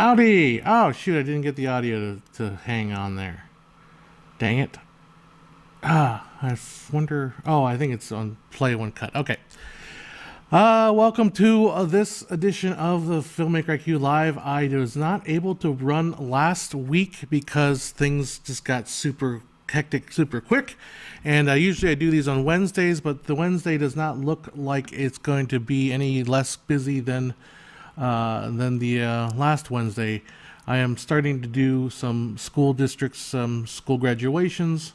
Howdy! Oh, shoot, I didn't get the audio to hang on there. Dang it. I wonder. Oh, I think it's on play one cut. Okay. Welcome to this edition of the Filmmaker IQ Live. I was not able to run last week because things just got super hectic, super quick. And usually I do these on Wednesdays, but the Wednesday does not look like it's going to be any less busy than the last Wednesday. I am starting to do some school districts, some school graduations,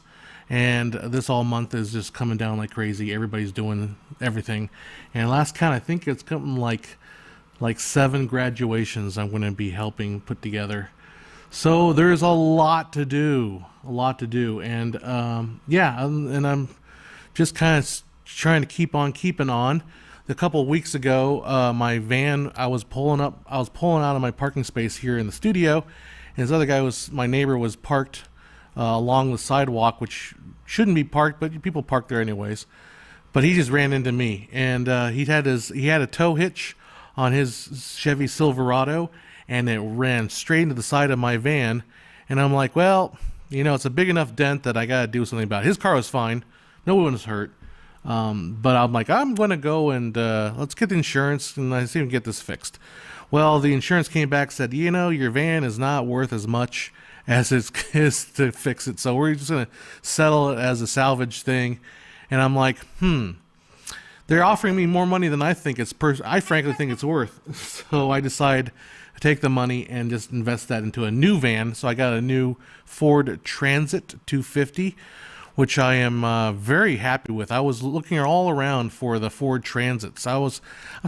and this all month is just coming down like crazy. Everybody's doing everything, and last count, I think it's coming like 7 graduations I'm going to be helping put together. So there's a lot to do, and and I'm just kind of trying to keep on keeping on. A couple of weeks ago, my van, I was pulling out of my parking space here in the studio, and this other guy my neighbor was parked along the sidewalk, which shouldn't be parked, but people park there anyways. But he just ran into me, and he had a tow hitch on his Chevy Silverado, and it ran straight into the side of my van. And I'm like, well, it's a big enough dent that I got to do something about it. His car was fine, no one was hurt. But I'm like, I'm going to go and let's get the insurance and let's see if we can get this fixed. Well, the insurance came back, said, your van is not worth as much as it is to fix it. So we're just going to settle it as a salvage thing. And I'm like, they're offering me more money than I think I frankly think it's worth. So I decide to take the money and just invest that into a new van. So I got a new Ford Transit 250, which I am very happy with. I was looking all around for the Ford Transits. I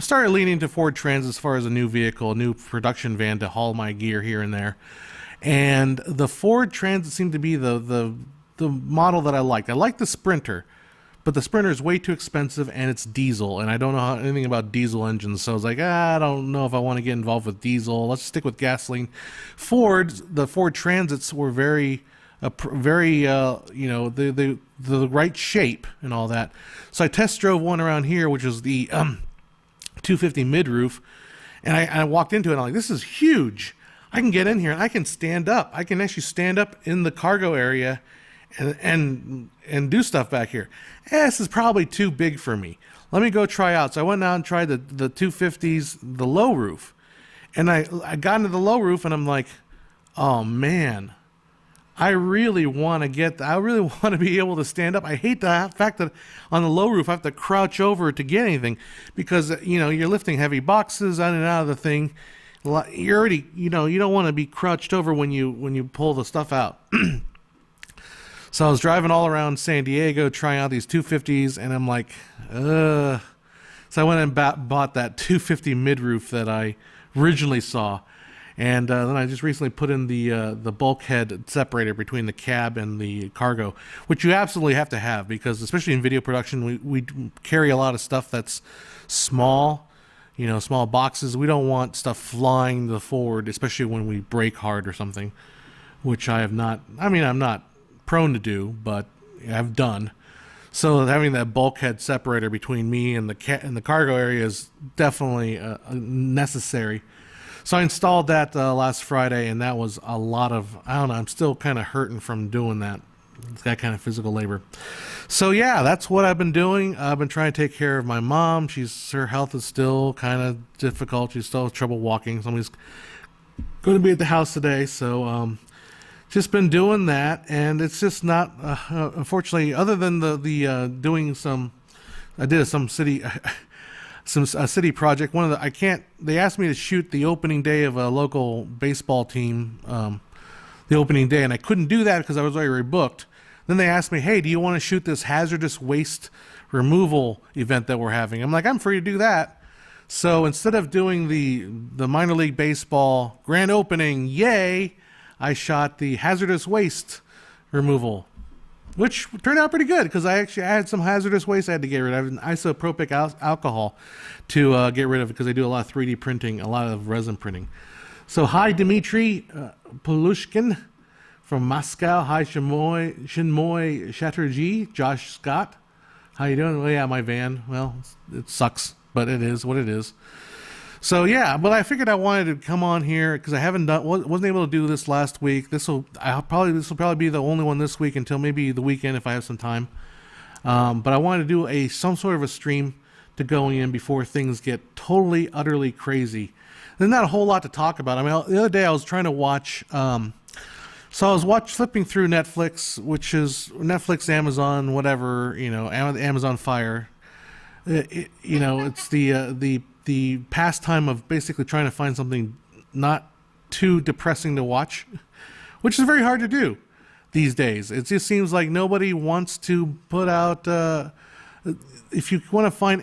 started leaning to Ford Transits as far as a new vehicle, a new production van to haul my gear here and there. And the Ford Transit seemed to be the model that I liked. I like the Sprinter, but the Sprinter is way too expensive and it's diesel, and I don't know anything about diesel engines, so I was like, I don't know if I want to get involved with diesel. Let's stick with gasoline. The Ford Transits were the right shape and all that. So I test drove one around here, which is the 250 mid-roof, and I walked into it and I'm like, this is huge. I can get in here and I can stand up. I can actually stand up in the cargo area and do stuff back here. This is probably too big for me. Let me go try out. So I went out and tried the 250s, the low roof, and I got into the low roof and I'm like, oh man, I really want to be able to stand up. I hate the fact that on the low roof I have to crouch over to get anything because you're lifting heavy boxes in and out of the thing. You're already you don't want to be crouched over when you pull the stuff out. So I was driving all around San Diego trying out these 250s, and I'm like, So I went and bought that 250 mid-roof that I originally saw. And then I just recently put in the bulkhead separator between the cab and the cargo, which you absolutely have to have because, especially in video production, we carry a lot of stuff that's small, small boxes. We don't want stuff flying to the forward, especially when we brake hard or something, which I'm not prone to do, but I've done. So having that bulkhead separator between me and the cargo area is definitely necessary. So I installed that last Friday, and that was a lot of, I'm still kind of hurting from doing that. It's that kind of physical labor. So yeah, that's what I've been doing. I've been trying to take care of my mom. Her health is still kind of difficult. She's still having trouble walking. Somebody's going to be at the house today. So just been doing that, and it's just not, unfortunately, other than the doing some, I did some city... a city project. They asked me to shoot the opening day of a local baseball team, the opening day, and I couldn't do that because I was already booked. Then they asked me, hey, do you want to shoot this hazardous waste removal event that we're having? I'm like, I'm free to do that. So instead of doing the minor league baseball grand opening, yay, I shot the hazardous waste removal, which turned out pretty good because I had some hazardous waste I had to get rid of, an isopropyl alcohol to get rid of because I do a lot of 3D printing, a lot of resin printing. So hi, Dmitry Polushkin from Moscow. Hi, Shinmoy Chatterjee, Josh Scott. How you doing? Well, yeah, my van. Well, it sucks, but it is what it is. So yeah, but I figured I wanted to come on here because I wasn't able to do this last week. This will probably be the only one this week until maybe the weekend if I have some time. But I wanted to do some sort of a stream to go in before things get totally, utterly crazy. There's not a whole lot to talk about. I mean, the other day I was trying to watch. So I was flipping through Netflix, which is Netflix, Amazon, whatever, Amazon Fire. It's the pastime of basically trying to find something not too depressing to watch, which is very hard to do these days. It just seems like nobody wants to put out. If you want to find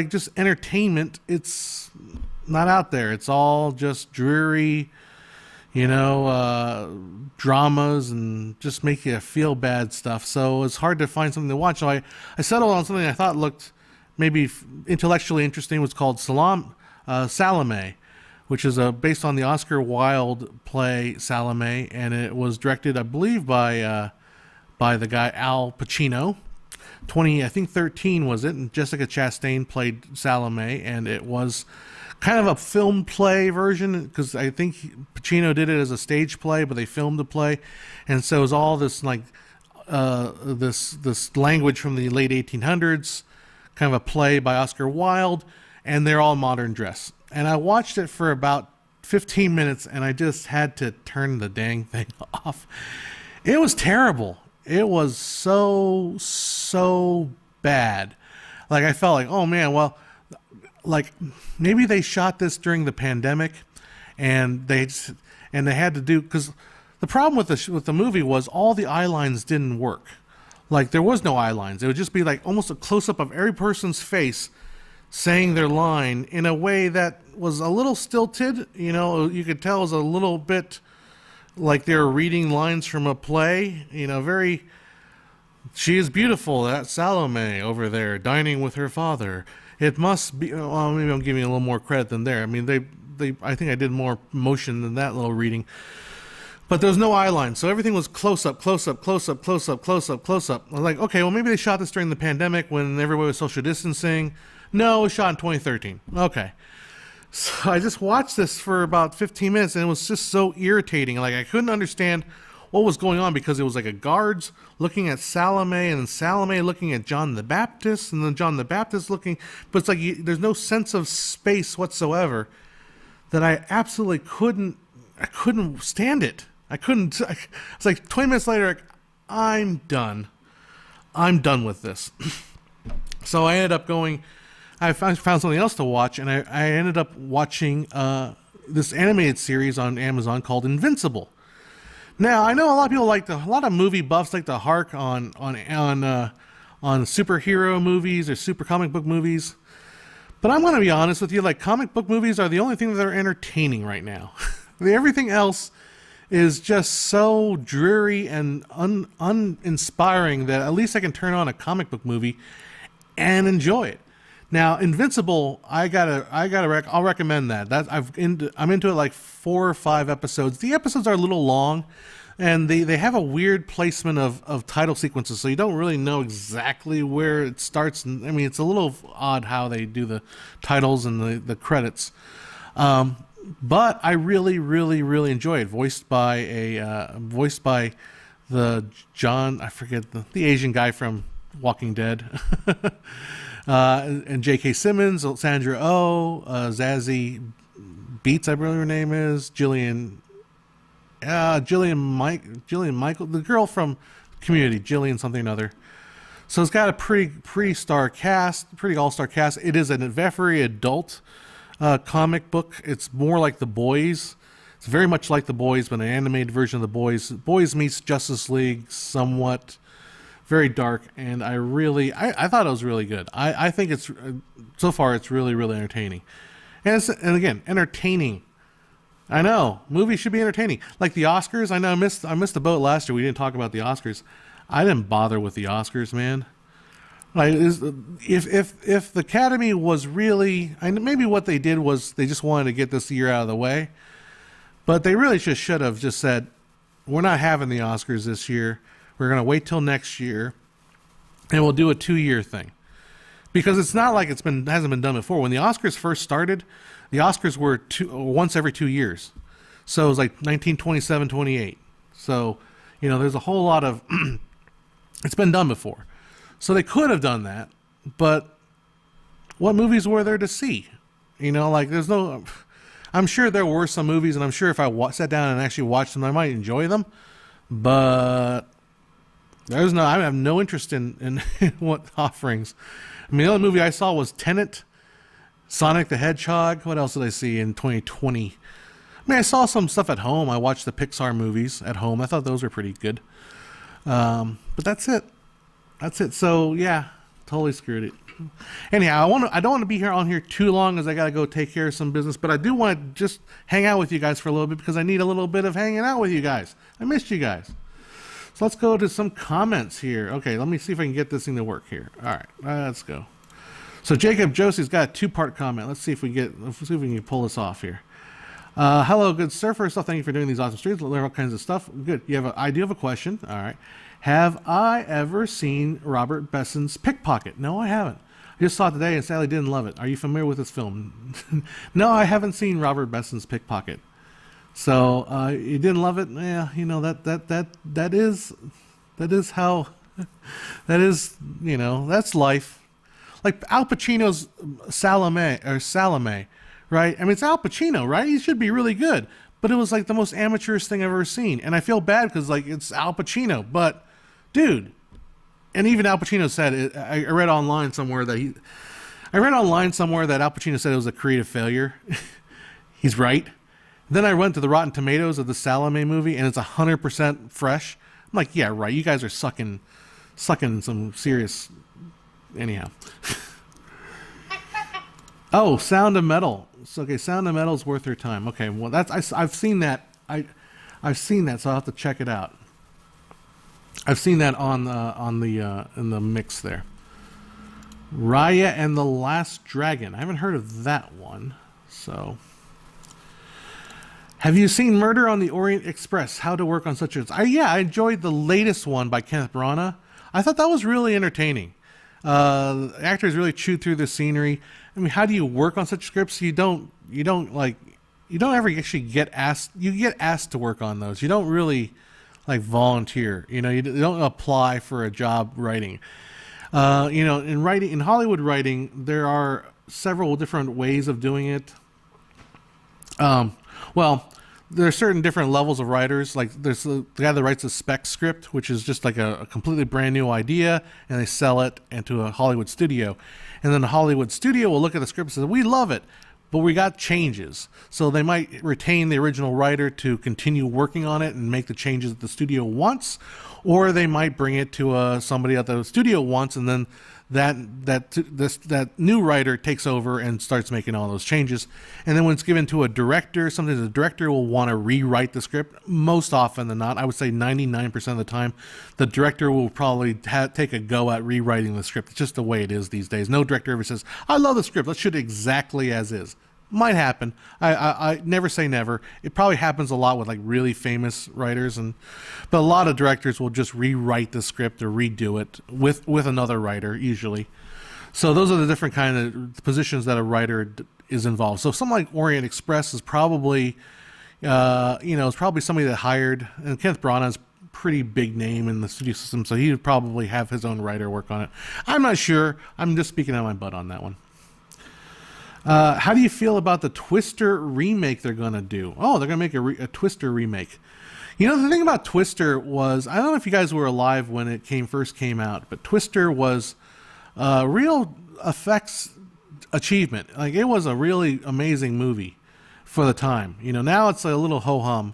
just entertainment, it's not out there. It's all just dreary, dramas and just make you feel bad stuff. So it's hard to find something to watch. So I settled on something I thought looked maybe intellectually interesting. It was called Salome, which is based on the Oscar Wilde play Salome, and it was directed, I believe, by the guy Al Pacino. 2013 was it, and Jessica Chastain played Salome, and it was kind of a film play version because I think Pacino did it as a stage play, but they filmed the play, and so it was all this this language from the late 1800s, kind of a play by Oscar Wilde, and they're all modern dress. And I watched it for about 15 minutes, and I just had to turn the dang thing off. It was terrible. It was so bad. Like, I felt like, oh man, well, like maybe they shot this during the pandemic, and they had to do, because the problem with the movie was all the eye lines didn't work. Like, there was no eye lines. It would just be like almost a close up of every person's face saying their line in a way that was a little stilted. You could tell it was a little bit like they were reading lines from a play, very, she is beautiful, that Salome over there, dining with her father. It must be, well, maybe I'm giving a little more credit than there. I mean, I think I did more motion than that little reading. But there was no eye line, so everything was close up, close up, close up, close up, close up, close up. I was like, okay, well, maybe they shot this during the pandemic when everybody was social distancing. No, it was shot in 2013. Okay. So I just watched this for about 15 minutes, and it was just so irritating. Like, I couldn't understand what was going on because it was like a guards looking at Salome, and then Salome looking at John the Baptist, and then John the Baptist looking. But it's like there's no sense of space whatsoever that I absolutely couldn't stand it. It's like 20 minutes later, like, I'm done. I'm done with this. So I ended up I found something else to watch, and I ended up watching this animated series on Amazon called Invincible. Now, I know a lot of people a lot of movie buffs like to hark on superhero movies or super comic book movies. But I'm going to be honest with you, like, comic book movies are the only thing that are entertaining right now. Everything else is just so dreary and uninspiring that at least I can turn on a comic book movie and enjoy it. Now, Invincible, I'll recommend that. I'm into it like 4 or 5 episodes. The episodes are a little long, and they have a weird placement of title sequences, so you don't really know exactly where it starts. I mean, it's a little odd how they do the titles and the credits. But I really, really, really enjoy it. Voiced by the John, I forget the Asian guy from Walking Dead. And J.K. Simmons, Sandra Oh, Zazie Beetz, I believe her name is, Jillian Michael, the girl from Community, Jillian something or other. So it's got a pretty all-star cast. It is a very adult comic book. It's more like The Boys. It's very much like The Boys, but an animated version of The Boys. Boys meets Justice League somewhat. Very dark, and I thought it was really good. I think so far it's really, really entertaining. And again, entertaining. I know, movies should be entertaining. Like the Oscars, I know I missed the boat last year. We didn't talk about the Oscars. I didn't bother with the Oscars, man. Like, if the Academy was really, maybe what they did was they just wanted to get this year out of the way, but they really should have just said, we're not having the Oscars this year. We're going to wait till next year, and we'll do a 2-year thing. Because it's not like hasn't been done before. When the Oscars first started, The Oscars were once every 2 years. So it was like 1927, 28. So, there's a whole lot of... it's been done before. So they could have done that, but what movies were there to see? There's no... I'm sure there were some movies, and I'm sure if I sat down and actually watched them, I might enjoy them. But I have no interest in what offerings. I mean, the only movie I saw was Tenet, Sonic the Hedgehog. What else did I see in 2020? I mean, I saw some stuff at home. I watched the Pixar movies at home. I thought those were pretty good. But that's it. So, yeah, totally screwed it. Anyhow, I don't want to be here on here too long as I got to go take care of some business, but I do want to just hang out with you guys for a little bit because I need a little bit of hanging out with you guys. I missed you guys. So let's go to some comments here. Okay, let me see if I can get this thing to work here. All right, let's go. So Jacob Josie's got a two-part comment. Let's see if we can pull this off here. Hello, good sir. First off, thank you for doing these awesome streams. Learn all kinds of stuff. Good. I do have a question. All right. Have I ever seen Robert Besson's Pickpocket? No, I haven't. I just saw it today and sadly didn't love it. Are you familiar with this film? No, I haven't seen Robert Besson's Pickpocket. So you didn't love it? Yeah, that is how that's life. Like Al Pacino's Salome, right? I mean, it's Al Pacino, right? He should be really good. But it was like the most amateurish thing I've ever seen. And I feel bad because like it's Al Pacino. But dude, and even Al Pacino said it, I read online somewhere that Al Pacino said it was a creative failure. He's right. Then I went to the Rotten Tomatoes of the Salome movie and it's 100% fresh. I'm like, yeah, right. You guys are sucking some serious. Anyhow. Oh, Sound of Metal. So, okay, Sound of Metal is worth your time. Okay, well, I've seen that. I've seen that, so I'll have to check it out. I've seen that in the mix there. Raya and the Last Dragon. I haven't heard of that one. So, have you seen Murder on the Orient Express? How to Work on Such a... I enjoyed the latest one by Kenneth Branagh. I thought that was really entertaining. Actors really chewed through the scenery. I mean, how do you work on such scripts? You don't ever actually get asked. You get asked to work on those. You don't really like volunteer. You don't apply for a job writing. In Hollywood writing, there are several different ways of doing it. There are certain different levels of writers. Like there's the guy that writes a spec script, which is just like a completely brand new idea, and they sell it into a Hollywood studio. And then the Hollywood studio will look at the script and say, we love it, but we got changes. So they might retain the original writer to continue working on it and make the changes that the studio wants, or they might bring it to somebody that the studio wants, and then that new writer takes over and starts making all those changes. And then when it's given to a director, sometimes the director will want to rewrite the script. Most often than not, I would say 99% of the time, the director will probably take a go at rewriting the script. It's just the way it is these days. No director ever says, I love the script, let's shoot it exactly as is. Might happen. I never say never. It probably happens a lot with like really famous writers, but a lot of directors will just rewrite the script or redo it with another writer usually. So those are the different kind of positions that a writer is involved. So something like Orient Express is probably, it's probably somebody that hired, and Kenneth Branagh is pretty big name in the studio system, so he would probably have his own writer work on it. I'm not sure. I'm just speaking out my butt on that one. How do you feel about the Twister remake they're going to do? Oh, they're going to make a Twister remake. The thing about Twister was, I don't know if you guys were alive when it first came out, but Twister was a real effects achievement. Like, it was a really amazing movie for the time. Now it's a little ho-hum,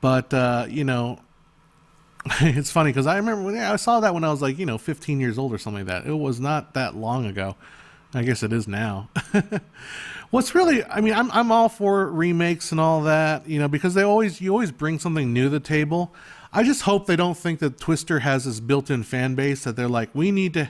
but, it's funny because I remember when I saw that when I was like, 15 years old or something like that. It was not that long ago. I guess it is now. What's really, I'm all for remakes and all that, because you always bring something new to the table. I just hope they don't think that Twister has this built-in fan base that they're like, we need to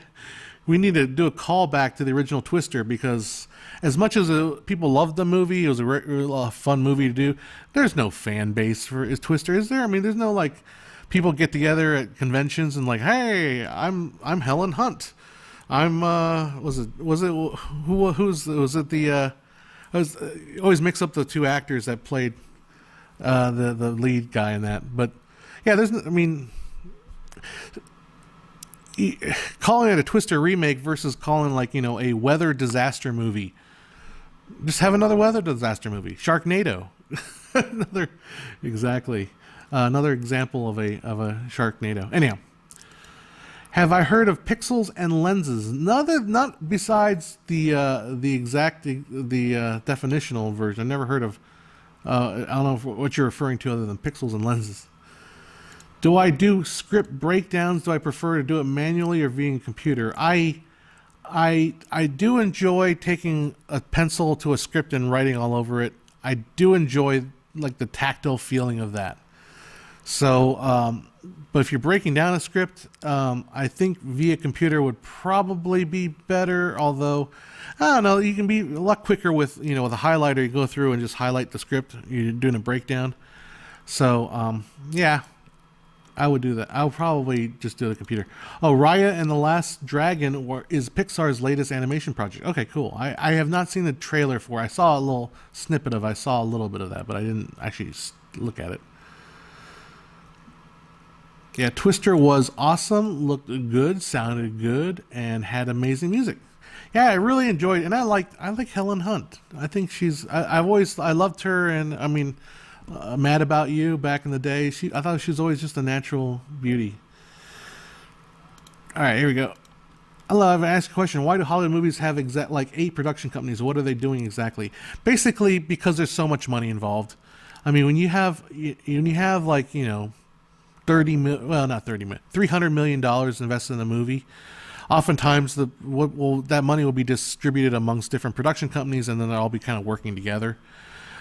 do a callback to the original Twister, because as much as people loved the movie, it was a fun movie to do. There's no fan base for Twister, is there? There's no like people get together at conventions and like, hey, I'm Helen Hunt. I'm was it the I was always mix up the two actors that played the lead guy in that. But yeah, calling it a Twister remake versus calling like a weather disaster movie. Just have another weather disaster movie. Sharknado. another example of a Sharknado. Anyhow, have I heard of pixels and lenses? Not besides the definitional version. I've never heard of. I don't know what you're referring to other than pixels and lenses. Do I do script breakdowns? Do I prefer to do it manually or via computer? I do enjoy taking a pencil to a script and writing all over it. I do enjoy like the tactile feeling of that. So, but if you're breaking down a script, I think via computer would probably be better. Although, I don't know, you can be a lot quicker with with a highlighter. You go through and just highlight the script. You're doing a breakdown. So, yeah. I would do that. I'll probably just do the computer. Oh, Raya and the Last Dragon is Pixar's latest animation project. Okay, cool. I have not seen the trailer for it. I saw a little snippet of it. I saw a little bit of that, but I didn't actually look at it. Yeah, Twister was awesome, looked good, sounded good, and had amazing music. Yeah, I really enjoyed it, and I like Helen Hunt. I think I loved her, and I mean, Mad About You back in the day. I thought she was always just a natural beauty. All right, here we go. I've asked a question. Why do Hollywood movies have 8 production companies? What are they doing exactly? Basically, because there's so much money involved. I mean, when you have like $300 million invested in a movie, oftentimes that money will be distributed amongst different production companies, and then they'll all be kind of working together.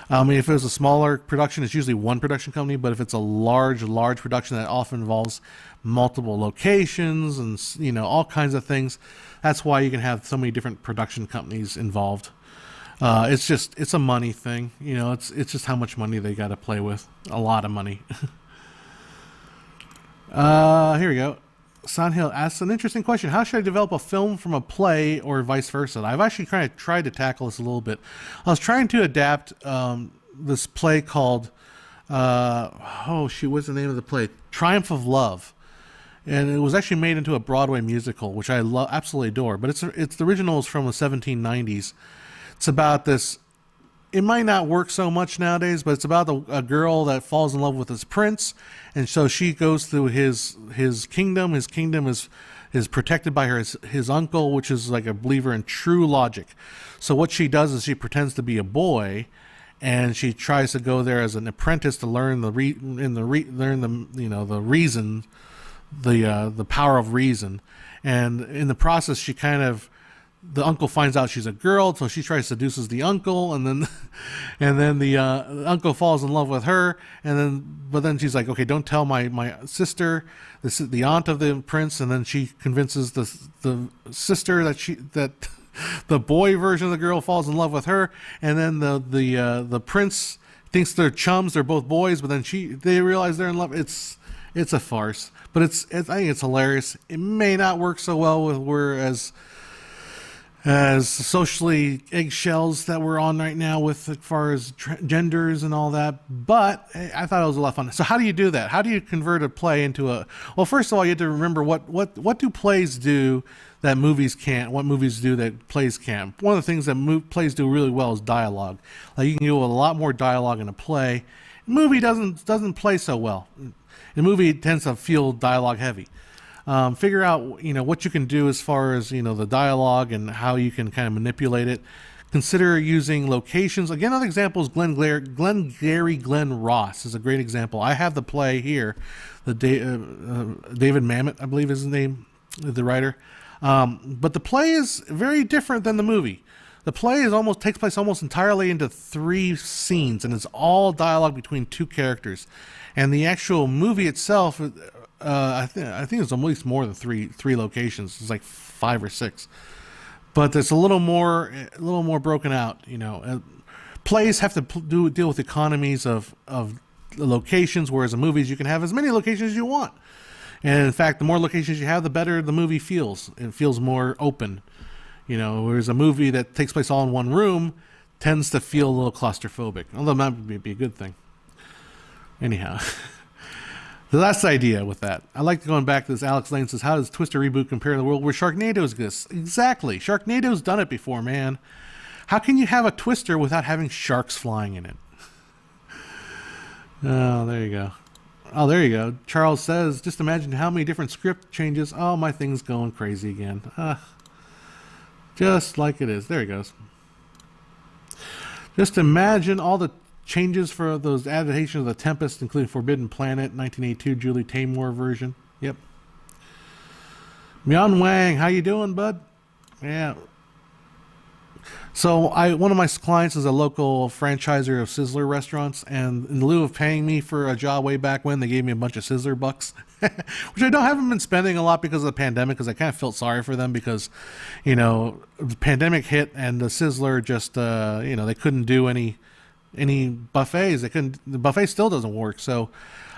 I mean, if it was a smaller production, it's usually one production company. But if it's a large production that often involves multiple locations and all kinds of things, that's why you can have so many different production companies involved. It's a money thing. It's just how much money they got to play with. A lot of money. Here we go. Sandhill asks an interesting question. How should I develop a film from a play or vice versa? I've actually kind of tried to tackle this a little bit. I was trying to adapt this play called, what's the name of the play? Triumph of Love. And it was actually made into a Broadway musical, which I absolutely adore. But the original is from the 1790s. It's about this. It might not work so much nowadays, but it's about a girl that falls in love with this prince, and so she goes through his kingdom. His kingdom is protected by his uncle, which is like a believer in true logic. So what she does is she pretends to be a boy, and she tries to go there as an apprentice to learn the power of reason, and in the process she the uncle finds out she's a girl, so she tries to seduces the uncle, and then the uncle falls in love with her, but then she's like, okay, don't tell my sister. This is the aunt of the prince, and then she convinces the sister that the boy version of the girl falls in love with her, and then the prince thinks they're chums, they're both boys, but then they realize they're in love. It's a farce, but I think it's hilarious. It may not work so well with as socially eggshells that we're on right now with as far as genders and all that, but I thought it was a lot of fun. So how do you do that? How do you convert a play into well, first of all, you have to remember what do plays do that movies can't, what movies do that plays can't. One of the things that plays do really well is dialogue. Like you can do a lot more dialogue in a play. A movie doesn't play so well. A movie tends to feel dialogue heavy. Figure out what you can do as far as the dialogue and how you can kind of manipulate it. Consider using locations. Again, another example is Glengarry Glen Ross is a great example. I have the play here, David Mamet, I believe is his name, the writer. But the play is very different than the movie. The play takes place almost entirely into 3 scenes, and it's all dialogue between 2 characters. And the actual movie itself, I think it's at least more than three locations. It's like 5 or 6, but it's a little more broken out. Plays have to deal with economies of the locations, whereas in movies you can have as many locations as you want. And in fact, the more locations you have, the better the movie feels. It feels more open. Whereas a movie that takes place all in one room tends to feel a little claustrophobic, although that would be a good thing. Anyhow, the last idea with that, I like going back to this. Alex Lane says, how does Twister reboot compare to the world where Sharknado exists? Exactly. Sharknado's done it before, man. How can you have a Twister without having sharks flying in it? Oh, there you go. Oh, there you go. Charles says, just imagine how many different script changes. Oh, my thing's going crazy again. Just like it is. There he goes. Just imagine all the changes for those adaptations of The Tempest, including Forbidden Planet, 1982 Julie Taymor version. Yep. Mian Wang, how you doing, bud? Yeah. So one of my clients is a local franchiser of Sizzler restaurants, and in lieu of paying me for a job way back when, they gave me a bunch of Sizzler bucks, which haven't been spending a lot because of the pandemic, because I kind of felt sorry for them because, the pandemic hit and the Sizzler just, they couldn't do any buffets. The buffet still doesn't work. So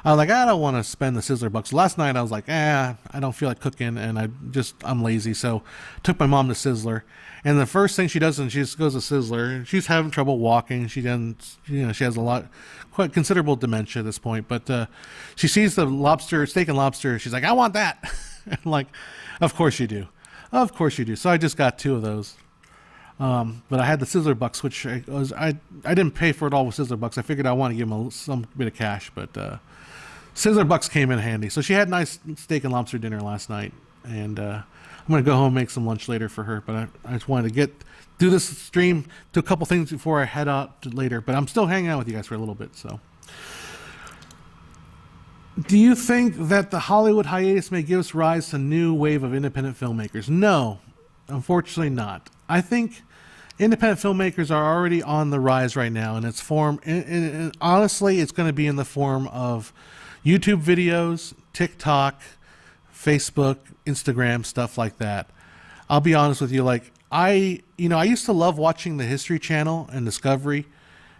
I was like, I don't want to spend the Sizzler bucks. Last night I was like, I don't feel like cooking, and I'm lazy. So took my mom to Sizzler. And the first thing she does when she goes to Sizzler, she's having trouble walking. She doesn't, she has quite considerable dementia at this point. But she sees the steak and lobster. She's like, I want that. I'm like, of course you do. Of course you do. So I just got 2 of those. But I had the Sizzler bucks, which I didn't pay for it all with Sizzler bucks. I figured I want to give them some bit of cash, but Sizzler bucks came in handy. So she had a nice steak and lobster dinner last night, and I'm going to go home and make some lunch later for her. But I just wanted to do this stream, do a couple things before I head out later. But I'm still hanging out with you guys for a little bit. So, do you think that the Hollywood hiatus may give us rise to a new wave of independent filmmakers? No, unfortunately not. I think independent filmmakers are already on the rise right now, and its form. And honestly, it's going to be in the form of YouTube videos, TikTok, Facebook, Instagram, stuff like that. I'll be honest with you, I used to love watching the History Channel and Discovery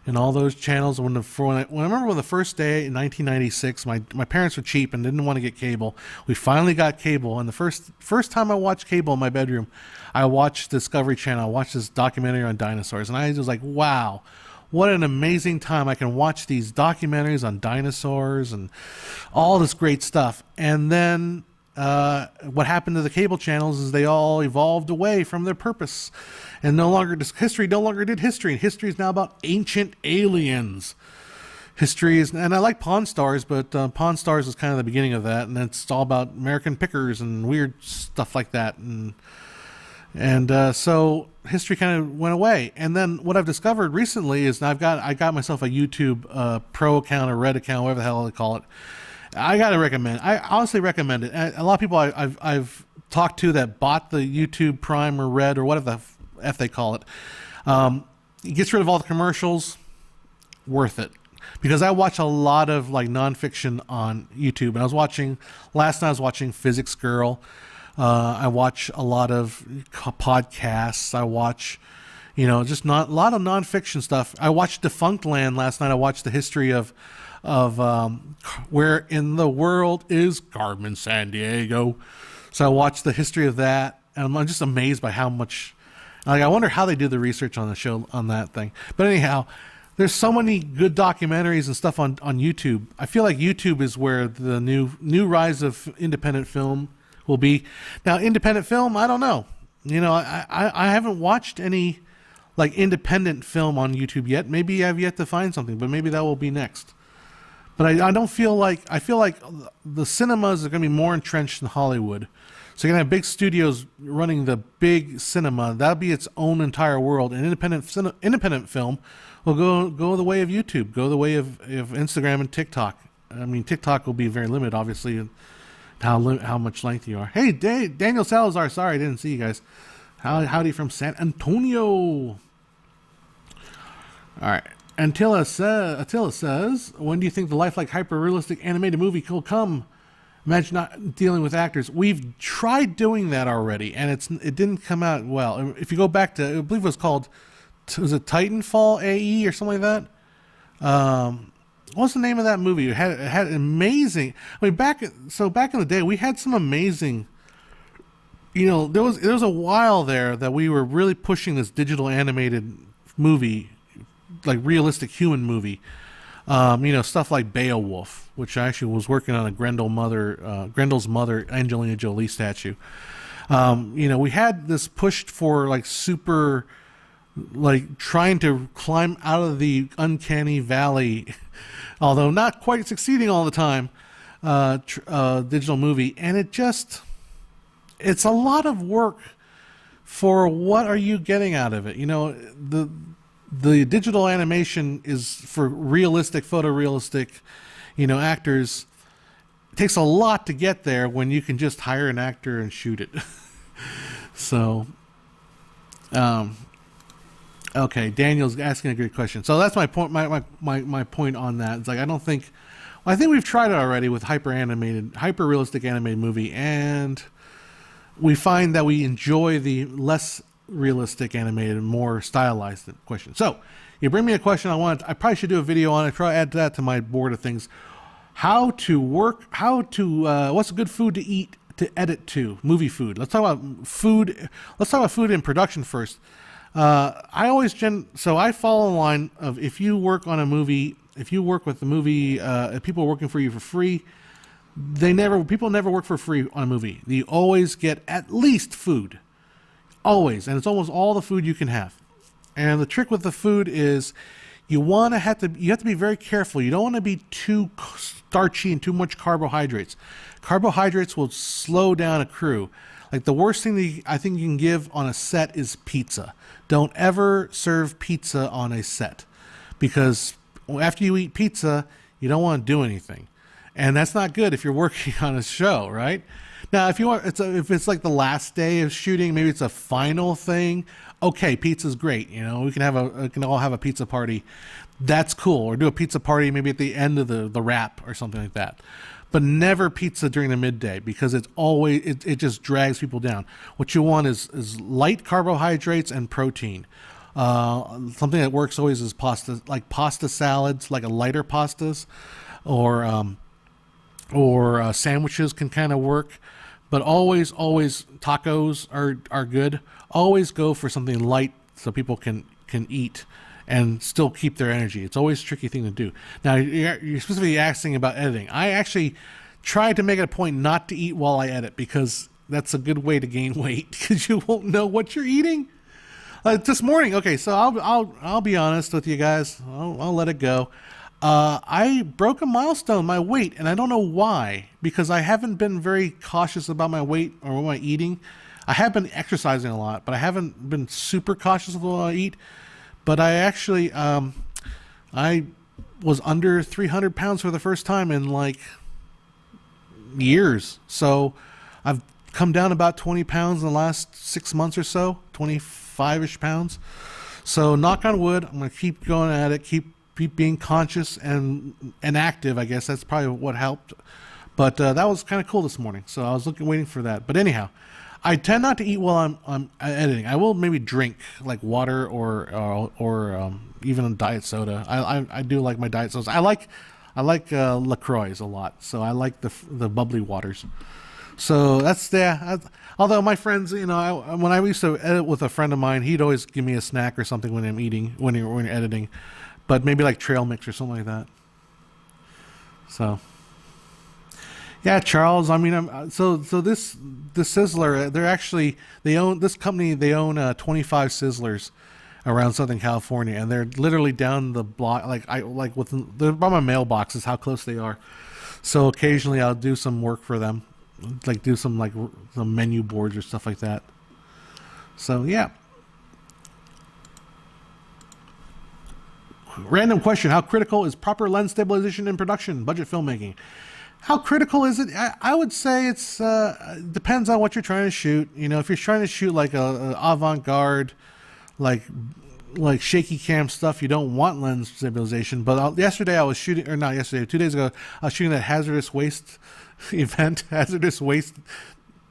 and all those channels. I remember when the first day in 1996, my parents were cheap and didn't want to get cable. We finally got cable, and the first time I watched cable in my bedroom, I watched Discovery Channel. I watched this documentary on dinosaurs, and I was like, wow, what an amazing time. I can watch these documentaries on dinosaurs and all this great stuff. And then what happened to the cable channels is they all evolved away from their purpose, and history no longer did history. History is now about ancient aliens. And I like Pawn Stars, but Pawn Stars is kind of the beginning of that, and it's all about American pickers and weird stuff like that, and so history kind of went away. And then what I've discovered recently is I got myself a YouTube Pro account or Red account, whatever the hell they call it. I honestly recommend it. A lot of people I've talked to that bought the YouTube Prime or Red or whatever the F they call it, it gets rid of all the commercials. Worth it. Because I watch a lot of nonfiction on YouTube. And last night I was watching Physics Girl. I watch a lot of podcasts. I watch, just not a lot of nonfiction stuff. I watched Defunct Land last night. I watched the history of where in the world is Carmen Sandiego. So I watched the history of that, and I'm just amazed by how much. I wonder how they do the research on the show on that thing. But anyhow, there's so many good documentaries and stuff on YouTube. I feel like YouTube is where the new rise of independent film will be. Now, independent film, I don't know. I haven't watched any independent film on YouTube yet. Maybe I've yet to find something, but maybe that will be next. But I don't feel I feel like the cinemas are going to be more entrenched in Hollywood. So you're going to have big studios running the big cinema. That'll be its own entire world. And independent film will go the way of YouTube, go the way of Instagram and TikTok. I mean, TikTok will be very limited, obviously, in how much length you are. Hey, Daniel Salazar. Sorry, I didn't see you guys. Howdy from San Antonio. All right. Attila says, when do you think the lifelike, hyper-realistic animated movie will come? Imagine not dealing with actors. We've tried doing that already, and it didn't come out well. If you go back to, I believe it was called, was it Titanfall AE or something like that? What's the name of that movie? It had amazing. I mean, back in the day, we had some amazing. There was a while there that we were really pushing this digital animated movie like realistic human movie. Stuff like Beowulf, which I actually was working on a Grendel's mother, Angelina Jolie statue. We had this pushed for like super, like trying to climb out of the uncanny valley, although not quite succeeding all the time, digital movie. And it's a lot of work for what are you getting out of it? The digital animation is for realistic, photorealistic, actors. It takes a lot to get there when you can just hire an actor and shoot it. So, okay, Daniel's asking a good question. So that's my point. My point on that. It's like I think we've tried it already with hyper realistic animated movie, and we find that we enjoy the less realistic animated and more stylized question. So you bring me a question I probably should do a video on it, try to add that to my board of things. What's a good food to eat to edit to? Movie food. Let's talk about food. Let's talk about food in production first. So I follow a line of, if you work on a movie, if you work with the movie, if people are working for you for free, people never work for free on a movie. You always get at least food. Always. And it's almost all the food you can have. And the trick with the food is you have to be very careful. You don't want to be too starchy and too much carbohydrates. Carbohydrates will slow down a crew. Like the worst thing I think you can give on a set is pizza. Don't ever serve pizza on a set, because after you eat pizza, you don't want to do anything. And that's not good if you're working on a show, right? Now, if it's like the last day of shooting, maybe it's a final thing. Okay, pizza's great. We can all have a pizza party. That's cool. Or do a pizza party maybe at the end of the wrap or something like that. But never pizza during the midday, because it just drags people down. What you want is light carbohydrates and protein. Something that works always is pasta, like pasta salads, like a lighter pastas, or sandwiches can kind of work. But always tacos are good. Always go for something light so people can eat and still keep their energy. It's always a tricky thing to do. Now, you're specifically asking about editing. I actually try to make it a point not to eat while I edit, because that's a good way to gain weight, because you won't know what you're eating. This morning, okay, so I'll be honest with you guys. I'll let it go. I broke a milestone, my weight, and I don't know why, because I haven't been very cautious about my weight or what I'm eating. I have been exercising a lot, but I haven't been super cautious of what I eat. But I actually, I was under 300 pounds for the first time in like years. So I've come down about 20 pounds in the last 6 months or so, 25-ish pounds. So knock on wood, I'm going to keep going at it, keep being conscious and active. I guess that's probably what helped. But that was kind of cool this morning. So I was waiting for that. But anyhow, I tend not to eat while I'm editing. I will maybe drink like water or even a diet soda. I do like my diet sodas. I like LaCroix a lot. So I like the bubbly waters. So that's although my friends, when I used to edit with a friend of mine, he'd always give me a snack or something when I'm eating, when you're editing. But maybe like trail mix or something like that. So, yeah, Charles. I mean, so this Sizzler, they own this company. They own 25 Sizzlers around Southern California, and they're literally down the block. They're by my mailbox is how close they are. So occasionally I'll do some work for them, like do some menu boards or stuff like that. So yeah. Random question: how critical is proper lens stabilization in production, budget filmmaking? How critical is it? I would say it's depends on what you're trying to shoot. If you're trying to shoot like a avant-garde, like shaky cam stuff, you don't want lens stabilization. But 2 days ago, I was shooting that hazardous waste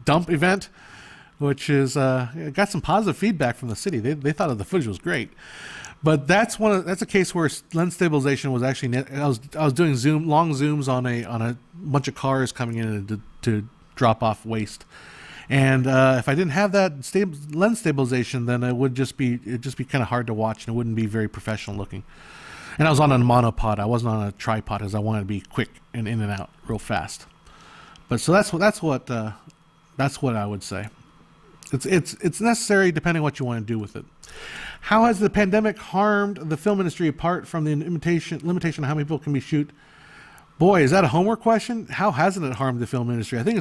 dump event, which is got some positive feedback from the city. They thought the footage was great. But that's a case where lens stabilization was actually. I was doing long zooms on a bunch of cars coming in to drop off waste, And if I didn't have that lens stabilization, then it'd just be kind of hard to watch, and it wouldn't be very professional looking. And I was on a monopod. I wasn't on a tripod because I wanted to be quick and in and out real fast. But so that's what I would say. It's necessary depending on what you want to do with it. How has the pandemic harmed the film industry apart from the limitation on how many people can be shoot? Boy, is that a homework question? How hasn't it harmed the film industry? I think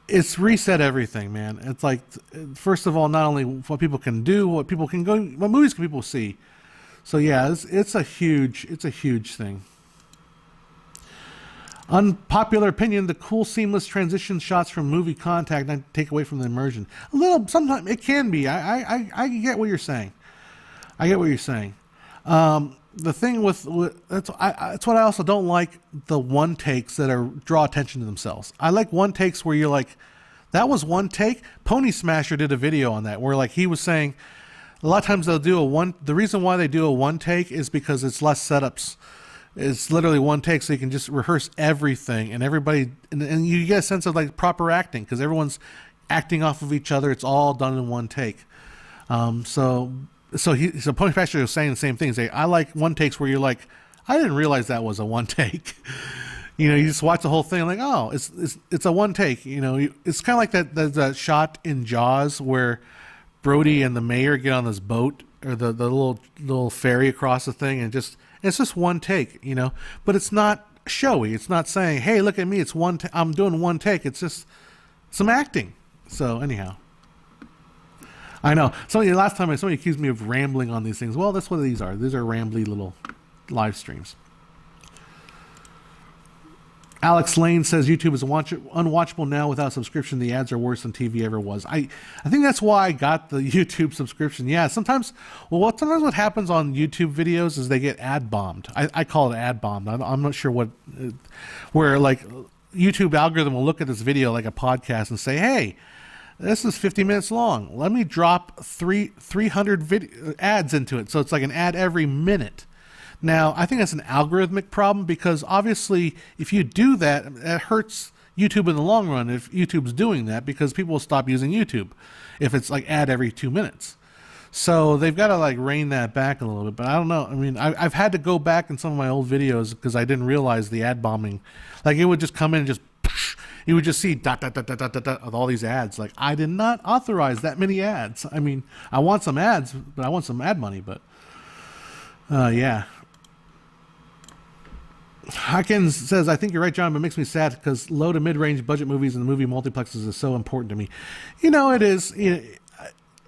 it's reset everything, man. It's like, first of all, not only what people can do, what movies can people see. So yeah, it's a huge thing. Unpopular opinion: the cool seamless transition shots from movie contact not take away from the immersion. A little, sometimes it can be. I get what you're saying. The thing with that's what I also don't like, the one takes that draw attention to themselves. I like one takes where you're like, that was one take. Pony Smasher did a video on that where like he was saying, a lot of times they'll do the reason why they do a one take is because it's less setups. It's literally one take, so you can just rehearse everything, and everybody, and you get a sense of like proper acting because everyone's acting off of each other. It's all done in one take. So Pony Smasher was saying the same thing. I like one takes where you're like, I didn't realize that was a one take. You just watch the whole thing like, oh, it's a one take. It's kind of like that shot in Jaws where Brody and the mayor get on this boat or the little ferry across the thing, and it's just one take, but it's not showy. It's not saying, hey, look at me, it's I'm doing one take. It's just some acting. So anyhow, I know last time somebody accused me of rambling on these things. Well, that's what these are. These are rambly little live streams. Alex Lane says YouTube is unwatchable now without subscription. The ads are worse than TV ever was. I think that's why I got the YouTube subscription. Yeah, sometimes what happens on YouTube videos is they get ad bombed. I call it ad bombed. I'm not sure where like YouTube algorithm will look at this video like a podcast and say, hey, this is 50 minutes long. Let me drop 300 ads into it. So it's like an ad every minute. Now, I think that's an algorithmic problem because obviously if you do that, it hurts YouTube in the long run if YouTube's doing that, because people will stop using YouTube if it's like ad every 2 minutes. So they've got to like rein that back a little bit. But I don't know. I mean, I've had to go back in some of my old videos because I didn't realize the ad bombing. Like it would just come in and just, you would just see dot, dot, dot, dot, dot, dot, dot, with all these ads. Like I did not authorize that many ads. I mean, I want some ads, but I want some ad money. But yeah. Hawkins says, I think you're right, John, but it makes me sad because low to mid-range budget movies and the movie multiplexes is so important to me. It is.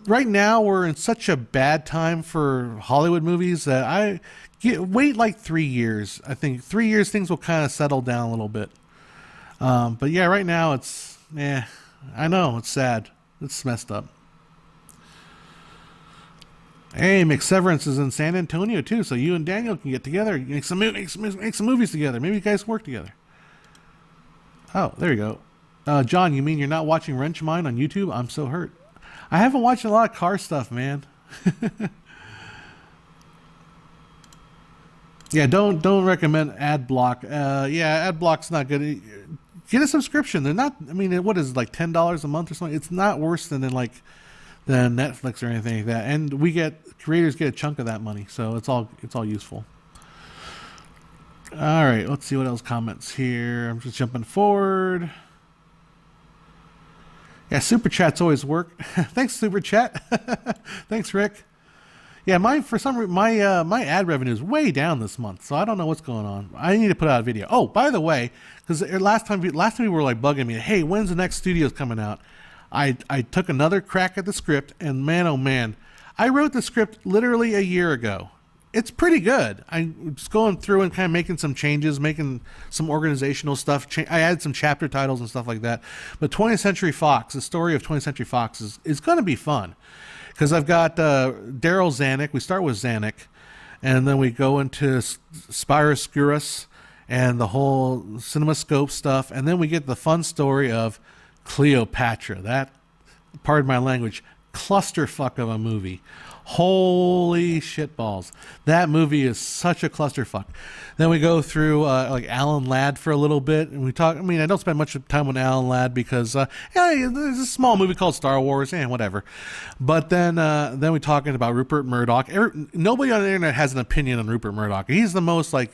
Right now, we're in such a bad time for Hollywood movies that wait like 3 years. I think 3 years things will kind of settle down a little bit. But yeah, right now I know, it's sad. It's messed up. Hey, McSeverance is in San Antonio too, so you and Daniel can get together, make some movies together. Maybe you guys can work together. Oh, there you go. John, you mean you're not watching Wrench Mine on YouTube? I'm so hurt. I haven't watched a lot of car stuff, man. Yeah, don't recommend AdBlock. Yeah, AdBlock's not good. Get a subscription. They're not. I mean, what is it, like $10 a month or something? It's not worse than Netflix or anything like that, and creators get a chunk of that money, so it's all useful. All right, let's see what else comments here. I'm just jumping forward. Yeah, super chats always work. Thanks, super chat. Thanks, Rick. Yeah, my ad revenue is way down this month, so I don't know what's going on. I need to put out a video. Oh, by the way, because last time you were like bugging me, hey, when's the next studio's coming out? I took another crack at the script, and man, oh man, I wrote the script literally a year ago. It's pretty good. I'm just going through and kind of making some changes, making some organizational stuff. I added some chapter titles and stuff like that. But 20th Century Fox, the story of 20th Century Fox is going to be fun. Because I've got Daryl Zanuck. We start with Zanuck, and then we go into Spiroscurus and the whole CinemaScope stuff. And then we get the fun story of Cleopatra. That, pardon my language, clusterfuck of a movie. Holy shitballs. That movie is such a clusterfuck. Then we go through like Alan Ladd for a little bit, and we talk. I mean, I don't spend much time on Alan Ladd because yeah, there's a small movie called Star Wars, and whatever. But then we're talking about Rupert Murdoch. Nobody on the internet has an opinion on Rupert Murdoch. He's the most like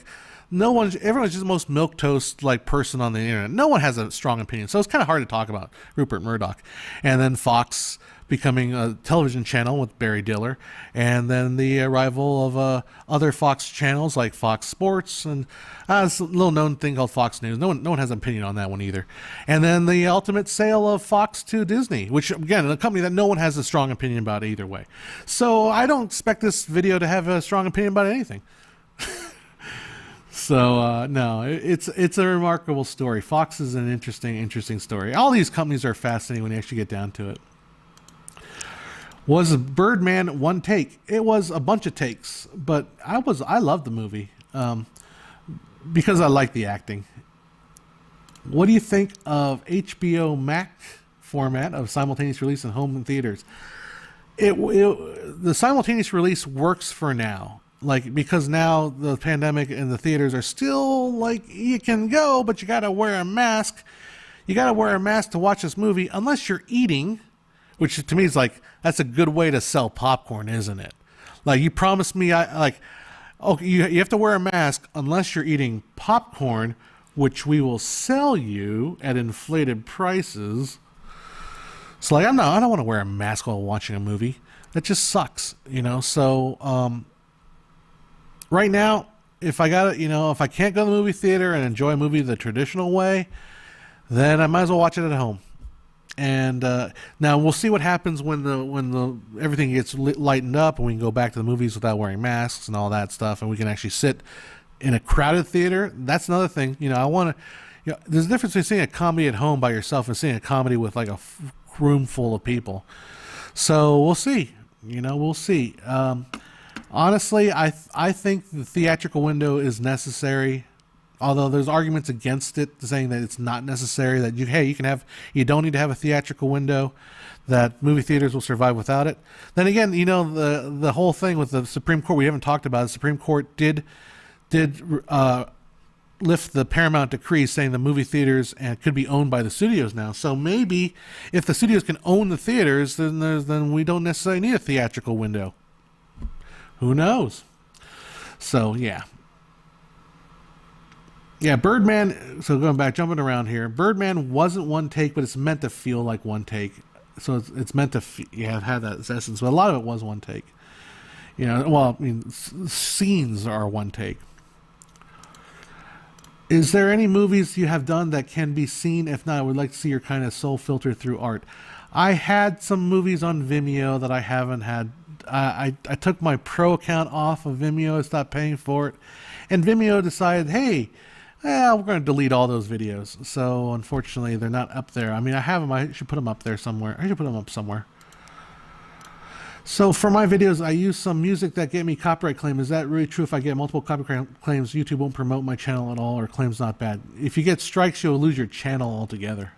everyone's just the most milquetoast like person on the internet. No one has a strong opinion, so it's kind of hard to talk about Rupert Murdoch. And then Fox becoming a television channel with Barry Diller, and then the arrival of other Fox channels like Fox Sports, and it's a little known thing called Fox News. No one has an opinion on that one either. And then the ultimate sale of Fox to Disney, which again, a company that no one has a strong opinion about either way. So I don't expect this video to have a strong opinion about anything. So no, it's a remarkable story. Fox is an interesting story. All these companies are fascinating when you actually get down to it. Was Birdman one take? It was a bunch of takes, but I loved the movie because I like the acting. What do you think of HBO Max format of simultaneous release in home and theaters? The simultaneous release works for now. Like, because now the pandemic and the theaters are still like, you can go, but you got to wear a mask. You got to wear a mask to watch this movie unless you're eating, which to me is like, that's a good way to sell popcorn, isn't it? Like, you promised me, you have to wear a mask unless you're eating popcorn, which we will sell you at inflated prices. So like, I don't want to wear a mask while watching a movie. That just sucks, you know? So, right now, if I can't go to the movie theater and enjoy a movie the traditional way, then I might as well watch it at home. And now we'll see what happens when the everything gets lightened up and we can go back to the movies without wearing masks and all that stuff, and we can actually sit in a crowded theater. That's another thing. There's a difference between seeing a comedy at home by yourself and seeing a comedy with like a room full of people. So we'll see. We'll see. Honestly, I think the theatrical window is necessary, although there's arguments against it, saying that it's not necessary, that you don't need to have a theatrical window, that movie theaters will survive without it. Then again, the whole thing with the Supreme Court, we haven't talked about it. The Supreme Court did lift the Paramount decree saying the movie theaters could be owned by the studios now. So maybe if the studios can own the theaters, then we don't necessarily need a theatrical window. Who knows? So, yeah. Yeah, Birdman, so jumping around here, Birdman wasn't one take, but it's meant to feel like one take. So it's meant to have that essence, but a lot of it was one take. Scenes are one take. Is there any movies you have done that can be seen? If not, I would like to see your kind of soul filter through art. I had some movies on Vimeo that I haven't had. I took my pro account off of Vimeo. I stopped paying for it. And Vimeo decided, hey, we're going to delete all those videos. So, unfortunately, they're not up there. I mean, I have them. I should put them up there somewhere. I should put them up somewhere. So, for my videos, I use some music that gave me copyright claim. Is that really true? If I get multiple copyright claims, YouTube won't promote my channel at all, or claims not bad. If you get strikes, you'll lose your channel altogether.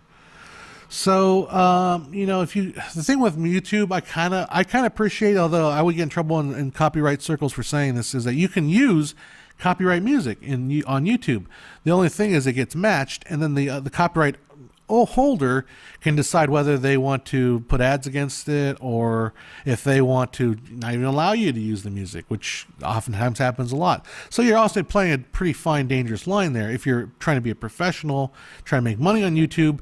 So, the thing with YouTube, I kind of appreciate, although I would get in trouble in copyright circles for saying this, is that you can use copyright music on YouTube. The only thing is it gets matched, and then the copyright holder can decide whether they want to put ads against it, or if they want to not even allow you to use the music, which oftentimes happens a lot. So you're also playing a pretty fine, dangerous line there. If you're trying to be a professional, trying to make money on YouTube,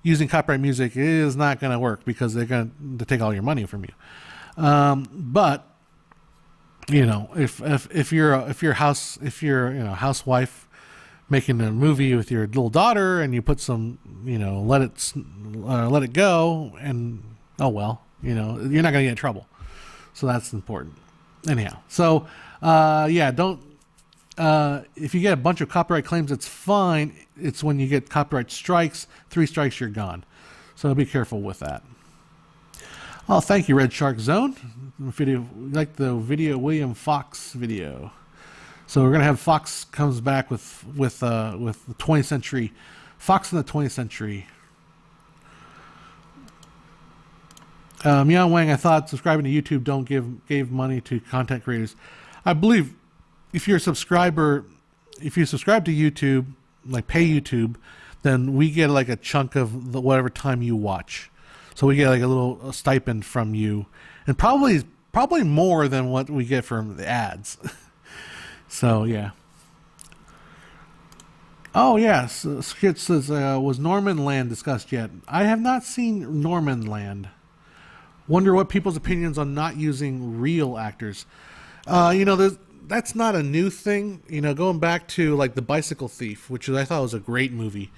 using copyright music is not going to work because they're going to take all your money from you. But if you're a housewife making a movie with your little daughter and you put some, let it go, and you're not going to get in trouble. So that's important. Anyhow, so don't. If you get a bunch of copyright claims, it's fine. It's when you get copyright strikes, 3 strikes, you're gone. So be careful with that. Oh, thank you, Red Shark Zone. Like the video William Fox video. So we're gonna have Fox comes back with the 20th century, Fox in the 20th century. Mian Wang, I thought subscribing to YouTube don't gave money to content creators. I believe if you're a subscriber, if you subscribe to YouTube, like pay YouTube, then we get like a chunk of whatever time you watch. So we get like a stipend from you, and probably more than what we get from the ads. So yeah. Oh yes, Skit says, was Norman Land discussed yet? I have not seen Norman Land. Wonder what people's opinions on not using real actors. That's not a new thing. Going back to like The Bicycle Thief, which I thought was a great movie.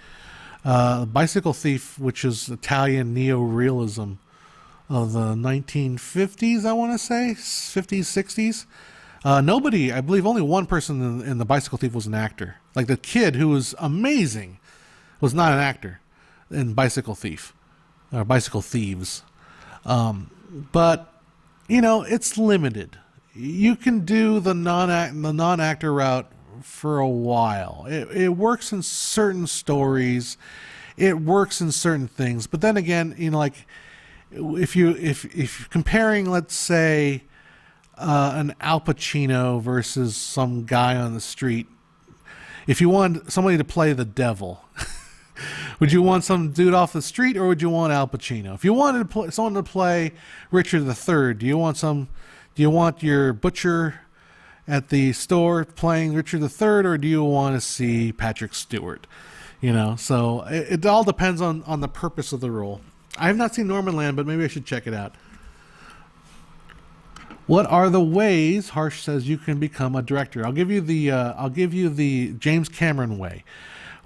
Bicycle Thief, which is Italian neo-realism of the 1950s, I want to say, 50s, 60s. Nobody, I believe only one person in The Bicycle Thief was an actor. Like the kid who was amazing was not an actor in Bicycle Thief, or Bicycle Thieves. But it's limited. You can do the non-actor route for a while. It works in certain stories. It works in certain things. But then again, like if you're comparing, let's say, an Al Pacino versus some guy on the street, if you want somebody to play the devil, would you want some dude off the street, or would you want Al Pacino? If you wanted someone to play Richard III, do you want your butcher at the store playing Richard III, or do you want to see Patrick Stewart? So it all depends on the purpose of the role. I have not seen Norman Land, but maybe I should check it out. What are the ways, Harsh says, you can become a director? I'll give you the James Cameron way,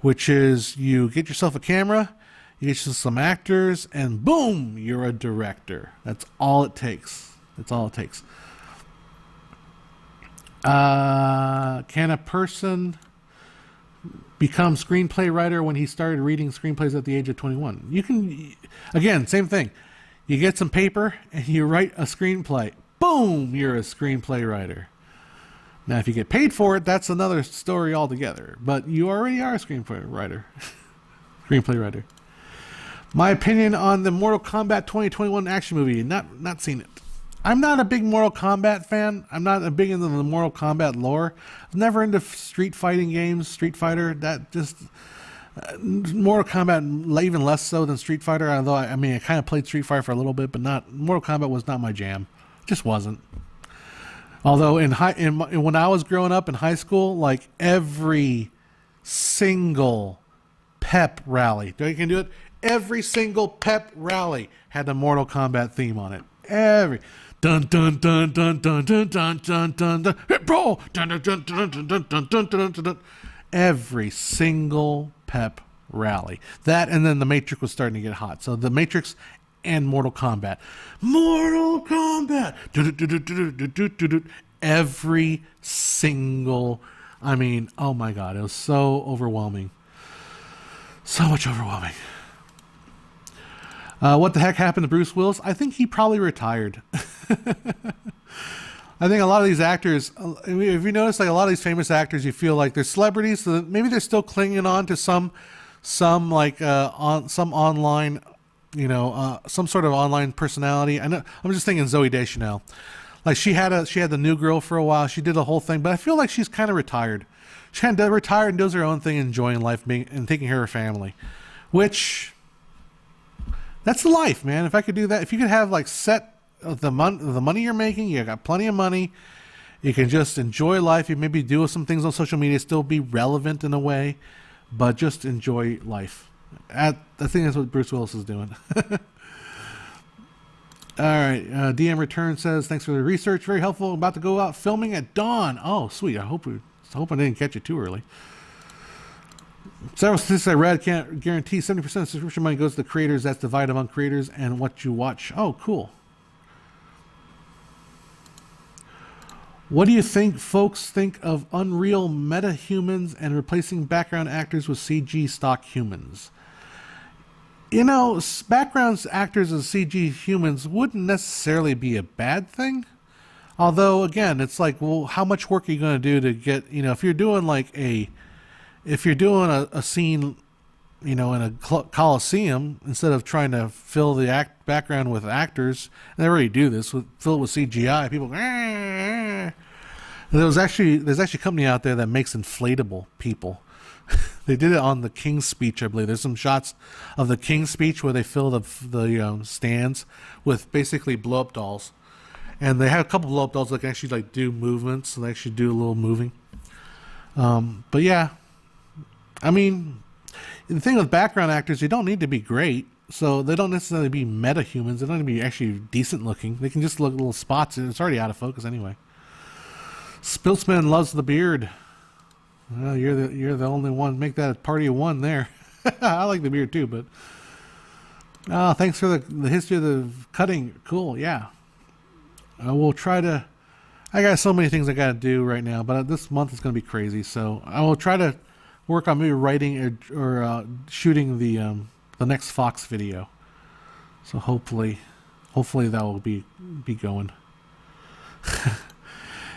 which is you get yourself a camera, you get yourself some actors, and boom, you're a director. That's all it takes. Can a person become screenplay writer when he started reading screenplays at the age of 21? You can, again, same thing. You get some paper and you write a screenplay. Boom, you're a screenplay writer. Now, if you get paid for it, that's another story altogether. But you already are a screenplay writer. Screenplay writer. My opinion on the Mortal Kombat 2021 action movie. Not seen it. I'm not a big Mortal Kombat fan. I'm not a big into the Mortal Kombat lore. I'm never into street fighting games. Street Fighter, that just Mortal Kombat even less so than Street Fighter. Although I kind of played Street Fighter for a little bit, but Mortal Kombat was not my jam. Just wasn't. Although when I was growing up in high school, like every single pep rally, you can do it. Every single pep rally had the Mortal Kombat theme on it. Every dun dun dun dun dun dun dun dun dun dun bro dun dun dun dun dun dun dun dun dun dun. Every single pep rally. That, and then the Matrix was starting to get hot. So the Matrix and Mortal Kombat. Every single, oh my God, it was so overwhelming. So much overwhelming. What the heck happened to Bruce Willis? I think he probably retired. I think a lot of these actors, if you notice, like a lot of these famous actors, you feel like they're celebrities, so maybe they're still clinging on to some online, some sort of online personality. I know, I'm just thinking Zooey Deschanel. Like she had the New Girl for a while. She did the whole thing, but I feel like she's kind of retired. She kind of retired and does her own thing, enjoying life, and taking care of her family, which that's the life, man. If I could do that, if you could have like set the money you're making, you got plenty of money. You can just enjoy life. You maybe do some things on social media, still be relevant in a way, but just enjoy life. I think that's what Bruce Willis is doing. All right. DM Return says, thanks for the research. Very helpful. About to go out filming at dawn. Oh, sweet. I hope I didn't catch it too early. Several statistics I read can't guarantee 70% of subscription money goes to the creators. That's divided among creators and what you watch. Oh, cool. What do you think folks think of Unreal meta-humans and replacing background actors with CG stock humans? Background actors as CG humans wouldn't necessarily be a bad thing. Although, again, it's like, well, how much work are you going to do to get, if you're doing a scene, in a coliseum, instead of trying to fill the background with actors, and they already do this, fill it with CGI, people go, there's actually a company out there that makes inflatable people. They did it on the King's Speech, I believe. There's some shots of the King's Speech where they fill the stands with basically blow-up dolls. And they have a couple blow-up dolls that can actually do movements, so they actually do a little moving. But yeah, I mean, the thing with background actors, you don't need to be great, so they don't necessarily be meta-humans. They don't need to be actually decent-looking. They can just look little spots, and it's already out of focus anyway. Spiltzman loves the beard. Well, you're the only one. Make that a party of one there. I like the beard too, but thanks for the history of the cutting. Cool, yeah. I will try to. I got so many things I got to do right now, but this month is going to be crazy. So I will try to work on maybe writing or shooting the next Fox video. So hopefully that will be going.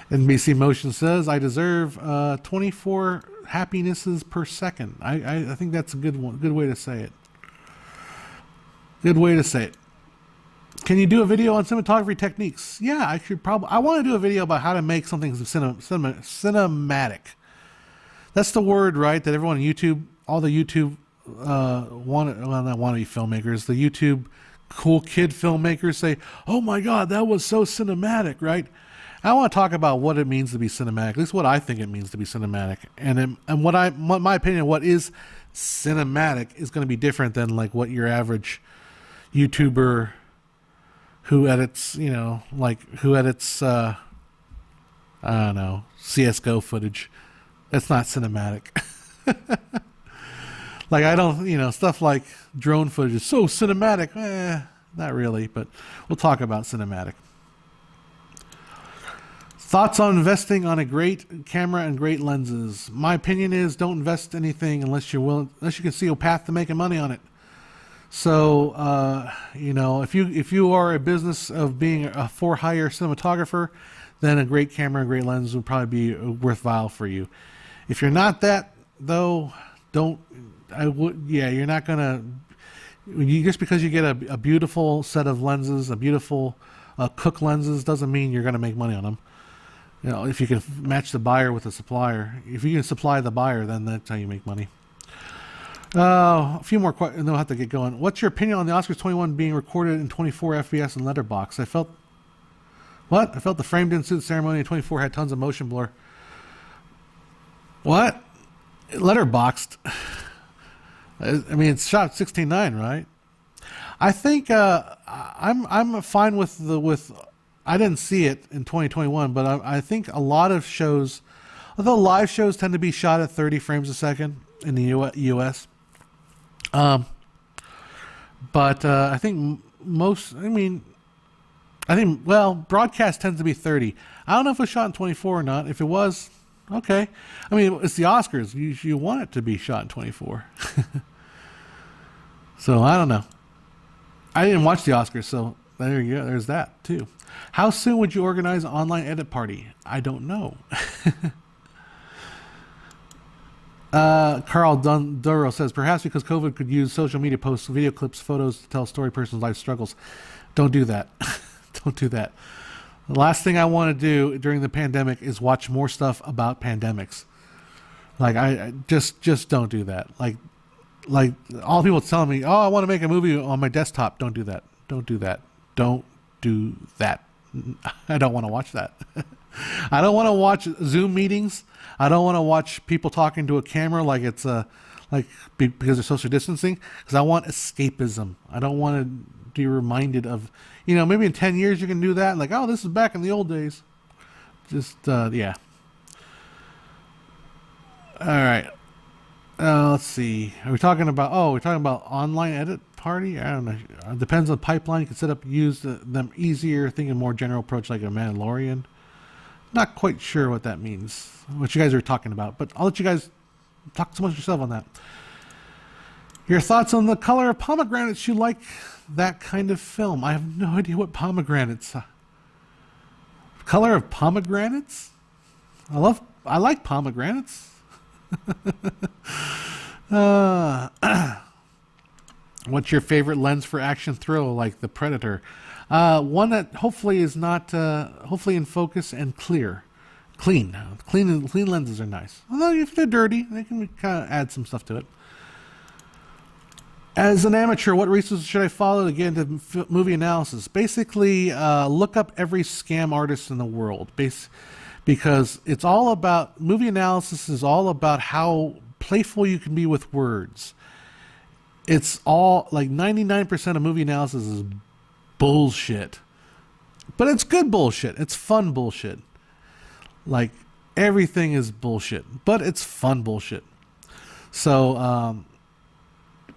NBC Motion says, I deserve 24 happinesses per second. I think that's a good way to say it. Good way to say it. Can you do a video on cinematography techniques? Yeah, I want to do a video about how to make something cinematic. That's the word, right? That everyone on YouTube, all the YouTube not wannabe filmmakers, the YouTube cool kid filmmakers say, oh my God, that was so cinematic, right? I want to talk about what it means to be cinematic, at least what I think it means to be cinematic. And my opinion, what is cinematic is going to be different than what your average YouTuber who edits, I don't know, CSGO footage. That's not cinematic. I don't, stuff like drone footage is so cinematic. Not really, but we'll talk about cinematic. Thoughts on investing on a great camera and great lenses. My opinion is don't invest anything unless you can see a path to making money on it. So, if you are a business of being a for-hire cinematographer, then a great camera and great lens would probably be worthwhile for you. If you're not that, though, you're not gonna. Just because you get a beautiful set of lenses, a beautiful Cook lenses, doesn't mean you're gonna make money on them. If you can match the buyer with the supplier, if you can supply the buyer, then that's how you make money. A few more questions, and then we'll have to get going. What's your opinion on the Oscars 21 being recorded in 24 FPS and letterbox? I felt the frame didn't suit the ceremony, and 24 had tons of motion blur. What? Letterboxed? I mean, it's shot 16:9, right? I think I'm fine with. I didn't see it in 2021, but I think a lot of shows, although live shows tend to be shot at 30 frames a second in the US, but I think broadcast tends to be 30. I don't know if it was shot in 24 or not. If it was, okay. I mean, it's the Oscars. You want it to be shot in 24. So I don't know. I didn't watch the Oscars, so there you go. There's that too. How soon would you organize an online edit party? I don't know. Carl Duro says, perhaps because COVID could use social media posts, video clips, photos to tell a story person's life struggles. Don't do that. Don't do that. The last thing I want to do during the pandemic is watch more stuff about pandemics. I just don't do that. Like all people telling me, oh, I want to make a movie on my desktop. Don't do that. Don't do that. Don't do that. I don't want to watch that. I don't want to watch Zoom meetings. I don't want to watch people talking to a camera because they're social distancing, because I want escapism. I don't want to be reminded of, maybe in 10 years you can do that. Oh, this is back in the old days. Just, yeah. All right. Let's see. We're talking about online edit party. I don't know. It depends on the pipeline. You can use them easier. Thinking more general approach like a Mandalorian. Not quite sure what that means. What you guys are talking about, but I'll let you guys talk so much yourself on that. Your thoughts on the color of pomegranates? You like that kind of film? I have no idea what pomegranates. Color of pomegranates? I like pomegranates. What's your favorite lens for action thrill, like the Predator? One that hopefully is not, hopefully in focus and clear. Clean lenses are nice. Although if they're dirty, they can kind of add some stuff to it. As an amateur, what resources should I follow to get into movie analysis? Basically, look up every scam artist in the world. Because it's all about, movie analysis is all about how playful you can be with words. It's all, like 99% of movie analysis is bullshit. But it's good bullshit. It's fun bullshit. Like, everything is bullshit. But it's fun bullshit. So,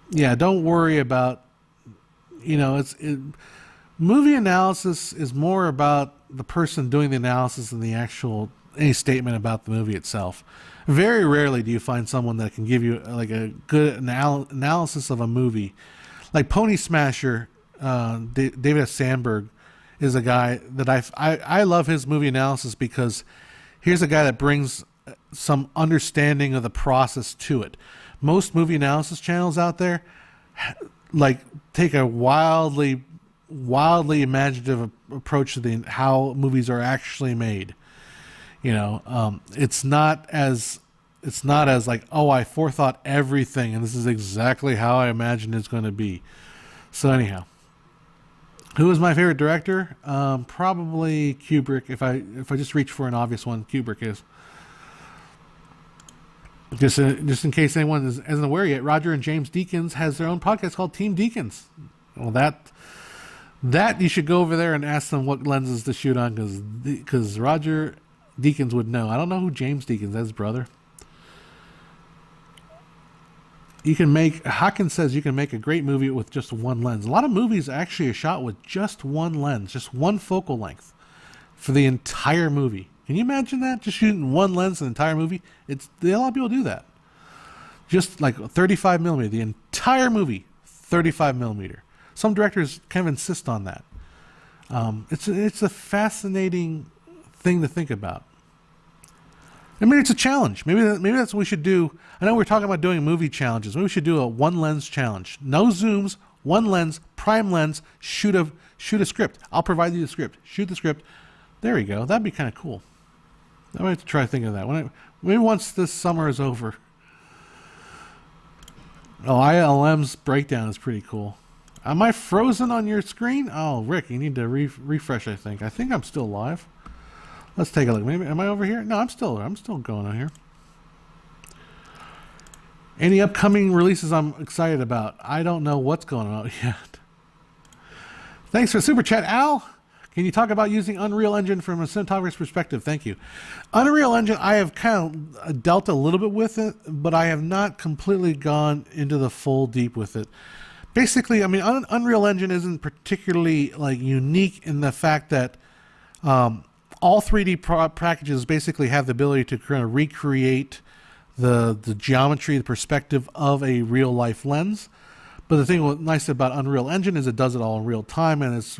yeah, don't worry about, movie analysis is more about the person doing the analysis than the actual, any statement about the movie itself. Very rarely do you find someone that can give you like a good analysis of a movie. Like Pony Smasher, David S. Sandberg is a guy that I love his movie analysis because here's a guy that brings some understanding of the process to it. Most movie analysis channels out there like take a wildly imaginative approach to how movies are actually made. It's not as like, oh, I forethought everything and this is exactly how I imagined it's going to be. So anyhow, who is my favorite director? Probably Kubrick. If I just reach for an obvious one, Kubrick is. Just in case anyone isn't aware yet, Roger and James Deakins has their own podcast called Team Deakins. Well, that you should go over there and ask them what lenses to shoot on because Roger Deakins would know. I don't know who James Deakins is, his brother. Hawkins says you can make a great movie with just one lens. A lot of movies actually are shot with just one lens, just one focal length for the entire movie. Can you imagine that? Just shooting one lens in the entire movie? A lot of people do that. Just like 35 millimeter, the entire movie, 35 millimeter. Some directors kind of insist on that. It's a fascinating thing to think about. I mean, it's a challenge. Maybe that's what we should do. I know we're talking about doing movie challenges. Maybe we should do a one lens challenge. No zooms, one lens, prime lens, shoot a script. I'll provide you the script. Shoot the script. There you go. That'd be kind of cool. I might have to try thinking of that. Maybe once this summer is over. Oh, ILM's breakdown is pretty cool. Am I frozen on your screen? Oh, Rick, you need to refresh, I think. I think I'm still live. Let's take a look. Maybe, am I over here? No, I'm still going on here. Any upcoming releases I'm excited about? I don't know what's going on yet. Thanks for Super Chat, Al. Can you talk about using Unreal Engine from a cinematographer's perspective? Thank you. Unreal Engine, I have kind of dealt a little bit with it, but I have not completely gone into the full deep with it. Basically, I mean, Unreal Engine isn't particularly like unique in the fact that all 3D packages basically have the ability to kind of recreate the geometry, the perspective of a real life lens. But the thing what's nice about Unreal Engine is it does it all in real time, and its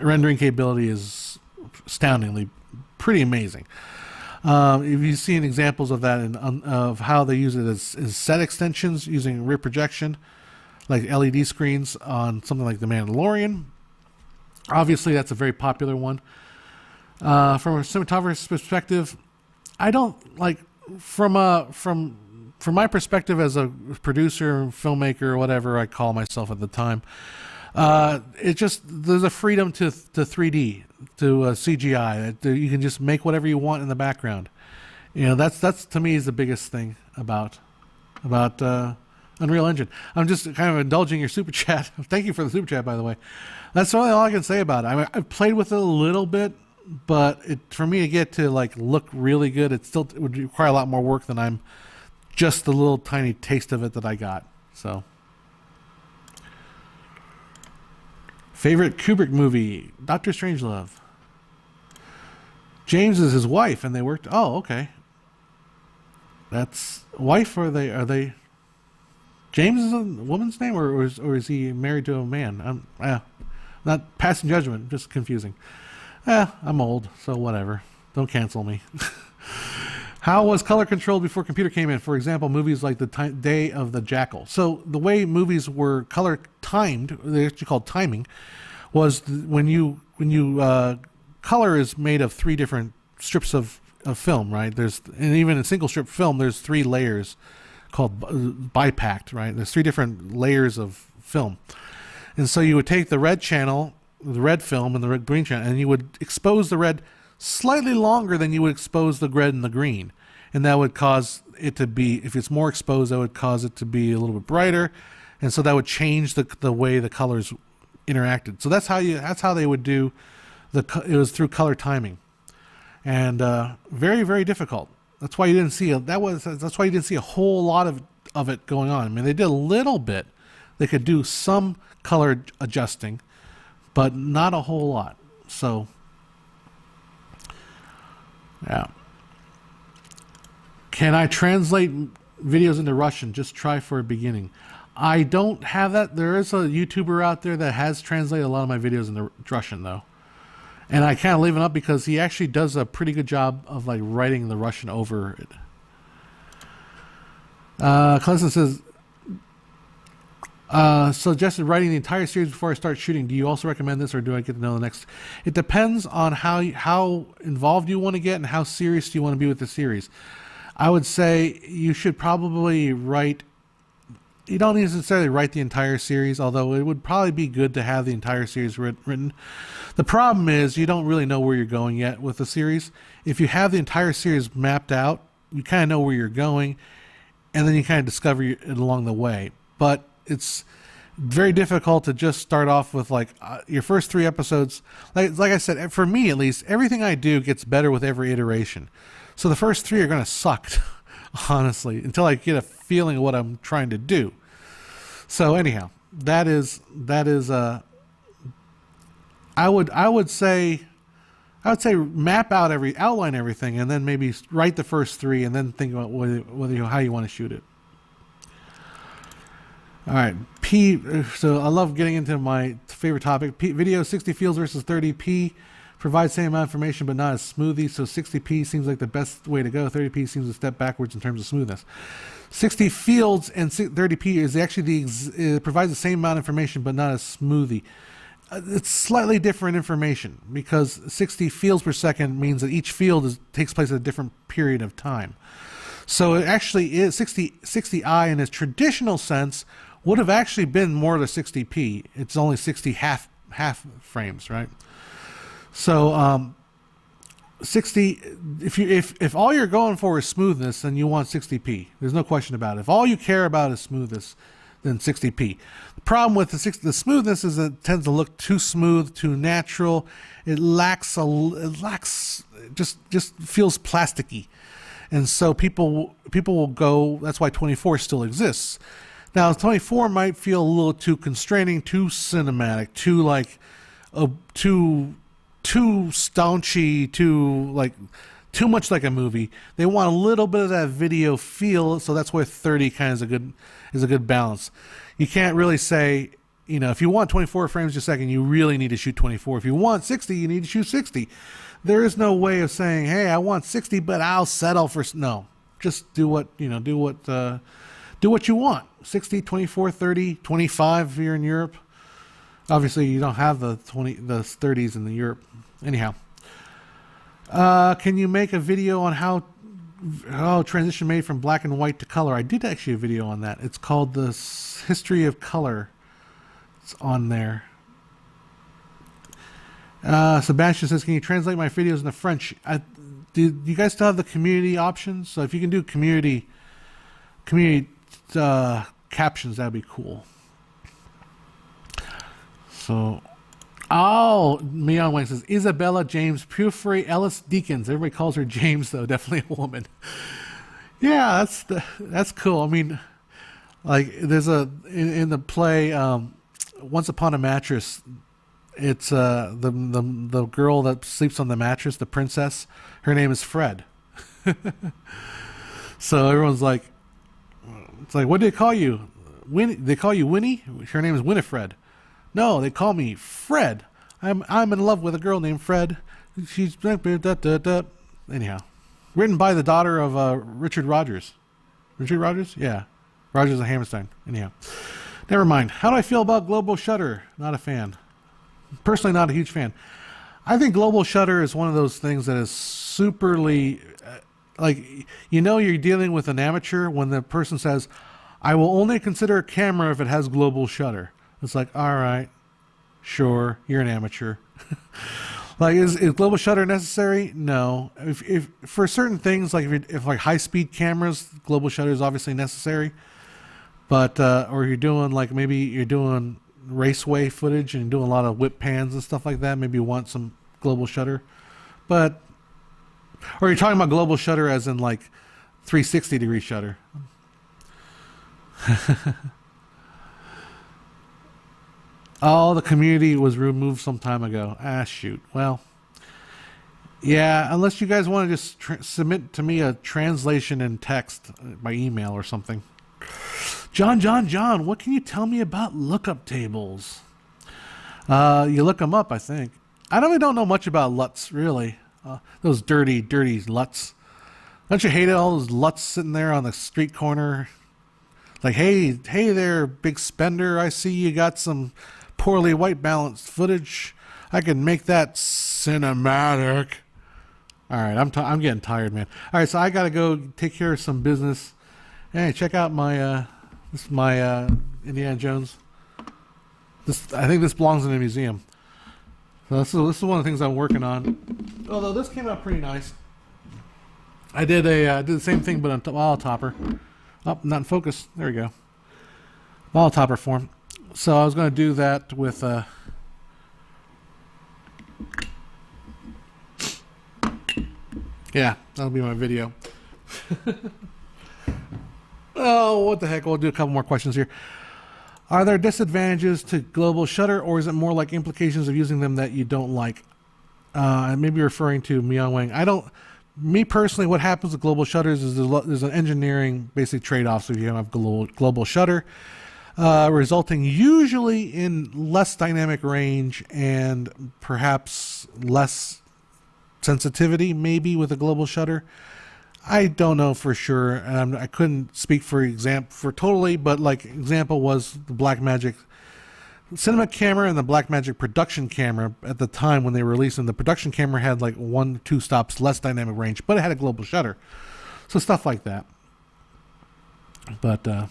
rendering capability is astoundingly pretty amazing. If you've seen examples of that of how they use it as set extensions using rear projection, like LED screens on something like The Mandalorian. Obviously, that's a very popular one. From a cinematographer's perspective, I don't like from my perspective as a producer, filmmaker, or whatever I call myself at the time. There's a freedom to 3D, to CGI. You can just make whatever you want in the background. That's to me is the biggest thing about Unreal Engine. I'm just kind of indulging your super chat. Thank you for the super chat, by the way. That's really all I can say about it. I've played with it a little bit, but for me to get to like look really good, it would require a lot more work than I'm just the little tiny taste of it that I got. So, favorite Kubrick movie, Dr. Strangelove. James is his wife, and they worked. Oh, okay. That's wife, or are they? James is a woman's name, or is he married to a man? Not passing judgment, just confusing. I'm old, so whatever. Don't cancel me. How was color controlled before computer came in? For example, movies like the Day of the Jackal. So the way movies were color timed, they actually called timing, was when you color is made of 3 different strips of film, right? And even in single strip film, there's 3 layers called bipacked, right? There's 3 different layers of film, and so you would take the red channel, the red film, and the green channel, and you would expose the red slightly longer than you would expose the red and the green, and that would cause it to be, if it's more exposed, that would cause it to be a little bit brighter, and so that would change the way the colors interacted. So that's how they would do it was through color timing, and very, very difficult. That's why you didn't see that's why you didn't see a whole lot of it going on. I mean, they did a little bit. They could do some color adjusting, but not a whole lot. So yeah. Can I translate videos into Russian? Just try for a beginning. I don't have that. There is a YouTuber out there that has translated a lot of my videos into Russian, though. And I kind of leave it up because he actually does a pretty good job of like writing the Russian over it. Clemson says, suggested writing the entire series before I start shooting. Do you also recommend this, or do I get to know the next? It depends on how involved you want to get and how serious you want to be with the series. I would say you should probably write. You don't necessarily write the entire series, although it would probably be good to have the entire series written. The problem is you don't really know where you're going yet with the series. If you have the entire series mapped out, you kind of know where you're going, and then you kind of discover it along the way. But it's very difficult to just start off with like your first 3 episodes. Like I said, for me at least, everything I do gets better with every iteration. So the first 3 are going to suck, honestly, until I get a feeling of what I'm trying to do. So anyhow, that is I would say map out outline everything, and then maybe write the first 3, and then think about how you want to shoot it. All right, so I love getting into my favorite topic. Video 60 fields versus 30p provides same amount of information but not as smoothly. So 60p seems like the best way to go. 30p seems a step backwards in terms of smoothness. 60 fields and 30p is actually it provides the same amount of information but not as smoothly. It's slightly different information because 60 fields per second means that each field takes place at a different period of time. So it actually is 60i in its traditional sense would have actually been more to 60p. It's only 60 half frames, right? So 60. If all you're going for is smoothness, then you want 60p. There's no question about it. If all you care about is smoothness, then 60p. The problem with the smoothness is that it tends to look too smooth, too natural. It just feels plasticky, and so people will go. That's why 24 still exists. Now 24 might feel a little too constraining, too cinematic, too staunchy, too much like a movie. They want a little bit of that video feel, so that's where 30 kind of is a good balance. You can't really say, if you want 24 frames per second, you really need to shoot 24. If you want 60, you need to shoot 60. There is no way of saying, hey, I want 60, but I'll settle for no. Just do what you want. 60, 24, 30, 25 if you're in Europe. Obviously, you don't have the 30s in the Europe. Anyhow, can you make a video on how transition made from black and white to color? I did actually a video on that. It's called the History of Color. It's on there. Sebastian says, can you translate my videos into French? Do you guys still have the community options? So if you can do community captions, that'd be cool. So, Mion Wang says, Isabella James Pufrey Ellis Deakins. Everybody calls her James, though. Definitely a woman. Yeah, that's cool. I mean, like, there's in the play Once Upon a Mattress. It's the girl that sleeps on the mattress, the princess. Her name is Fred. So everyone's like, it's like, what do they call you? They call you Winnie? Her name is Winifred. No, they call me Fred. I'm in love with a girl named Fred. She's anyhow, Written by the daughter of Richard Rogers. Richard Rogers? Yeah. Rogers and Hammerstein. Anyhow. Never mind. How do I feel about Global Shutter? Not a fan. Personally, not a huge fan. I think Global Shutter is one of those things that is superly... like, you know you're dealing with an amateur when the person says, I will only consider a camera if it has Global Shutter. It's like, all right, sure, you're an amateur. Like, is Global Shutter necessary? No. If for certain things, like if like high-speed cameras, Global Shutter is obviously necessary. But or you're doing like maybe you're doing raceway footage and doing a lot of whip pans and stuff like that. Maybe you want some Global Shutter. But or you're talking about Global Shutter as in like 360-degree shutter. Oh, the community was removed some time ago. Ah, shoot. Well, yeah, unless you guys want to just submit to me a translation in text by email or something. John, what can you tell me about lookup tables? You look them up, I think. I really don't know much about LUTs, really. Those dirty LUTs. Don't you hate it? All those LUTs sitting there on the street corner. Like, hey there, big spender. I see you got some poorly white balanced footage. I can make that cinematic. All right, I'm getting tired, man. All right, so I gotta go take care of some business. Hey, check out my this is my Indiana Jones. I think this belongs in a museum. So this is one of the things I'm working on. Although this came out pretty nice. I did the same thing, but on bottle topper. Oh, not in focus. There we go. Bottle topper form. So I was going to do that with yeah, that'll be my video. Oh, what the heck? We'll do a couple more questions here. Are there disadvantages to Global Shutter, or is it more like implications of using them that you don't like? Maybe referring to Myung Wang. Me personally, what happens with Global Shutters is there's an engineering basic trade-offs if you have Global Shutter, resulting usually in less dynamic range and perhaps less sensitivity, maybe with a Global Shutter. I don't know for sure, and I couldn't speak for totally, but like example was the Blackmagic cinema camera and the Blackmagic production camera at the time when they were releasing. The production camera had like 1-2 stops less dynamic range, but it had a Global Shutter, so stuff like that. But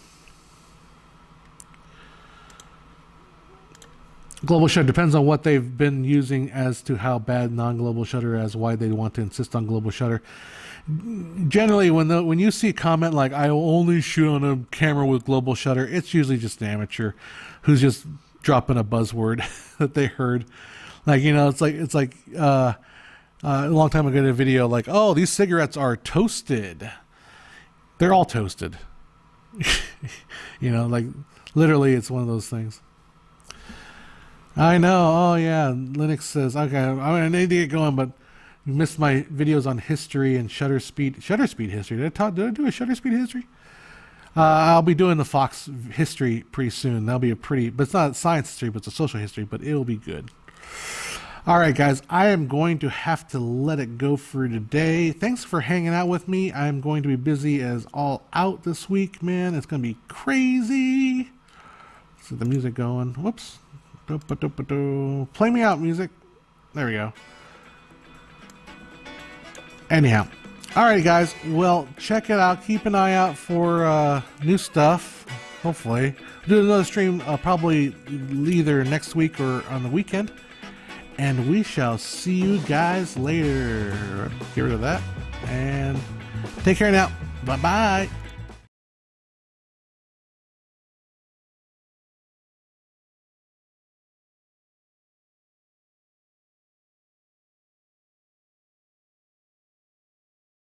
Global Shutter depends on what they've been using as to how bad non-Global Shutter is, why they want to insist on Global Shutter. Generally, when you see a comment like "I will only shoot on a camera with Global Shutter," it's usually just an amateur who's just dropping a buzzword that they heard. Like, you know, it's like a long time ago in a video like, "Oh, these cigarettes are toasted." They're all toasted. You know, like literally, it's one of those things. I know. Oh yeah, Linux says, okay, I need to get going, but you missed my videos on history and shutter speed history. Did I do a shutter speed history? I'll be doing the Fox history pretty soon. That'll be but it's not science history, but it's a social history, but it'll be good. All right, guys, I am going to have to let it go for today. Thanks for hanging out with me. I'm going to be busy as all out this week, man. It's going to be crazy. Let's get the music going. Whoops. Play me out, music. There we go. Anyhow, alrighty, guys. Well, check it out. Keep an eye out for new stuff. Hopefully, do another stream probably either next week or on the weekend. And we shall see you guys later. Get rid of that and take care now. Bye bye.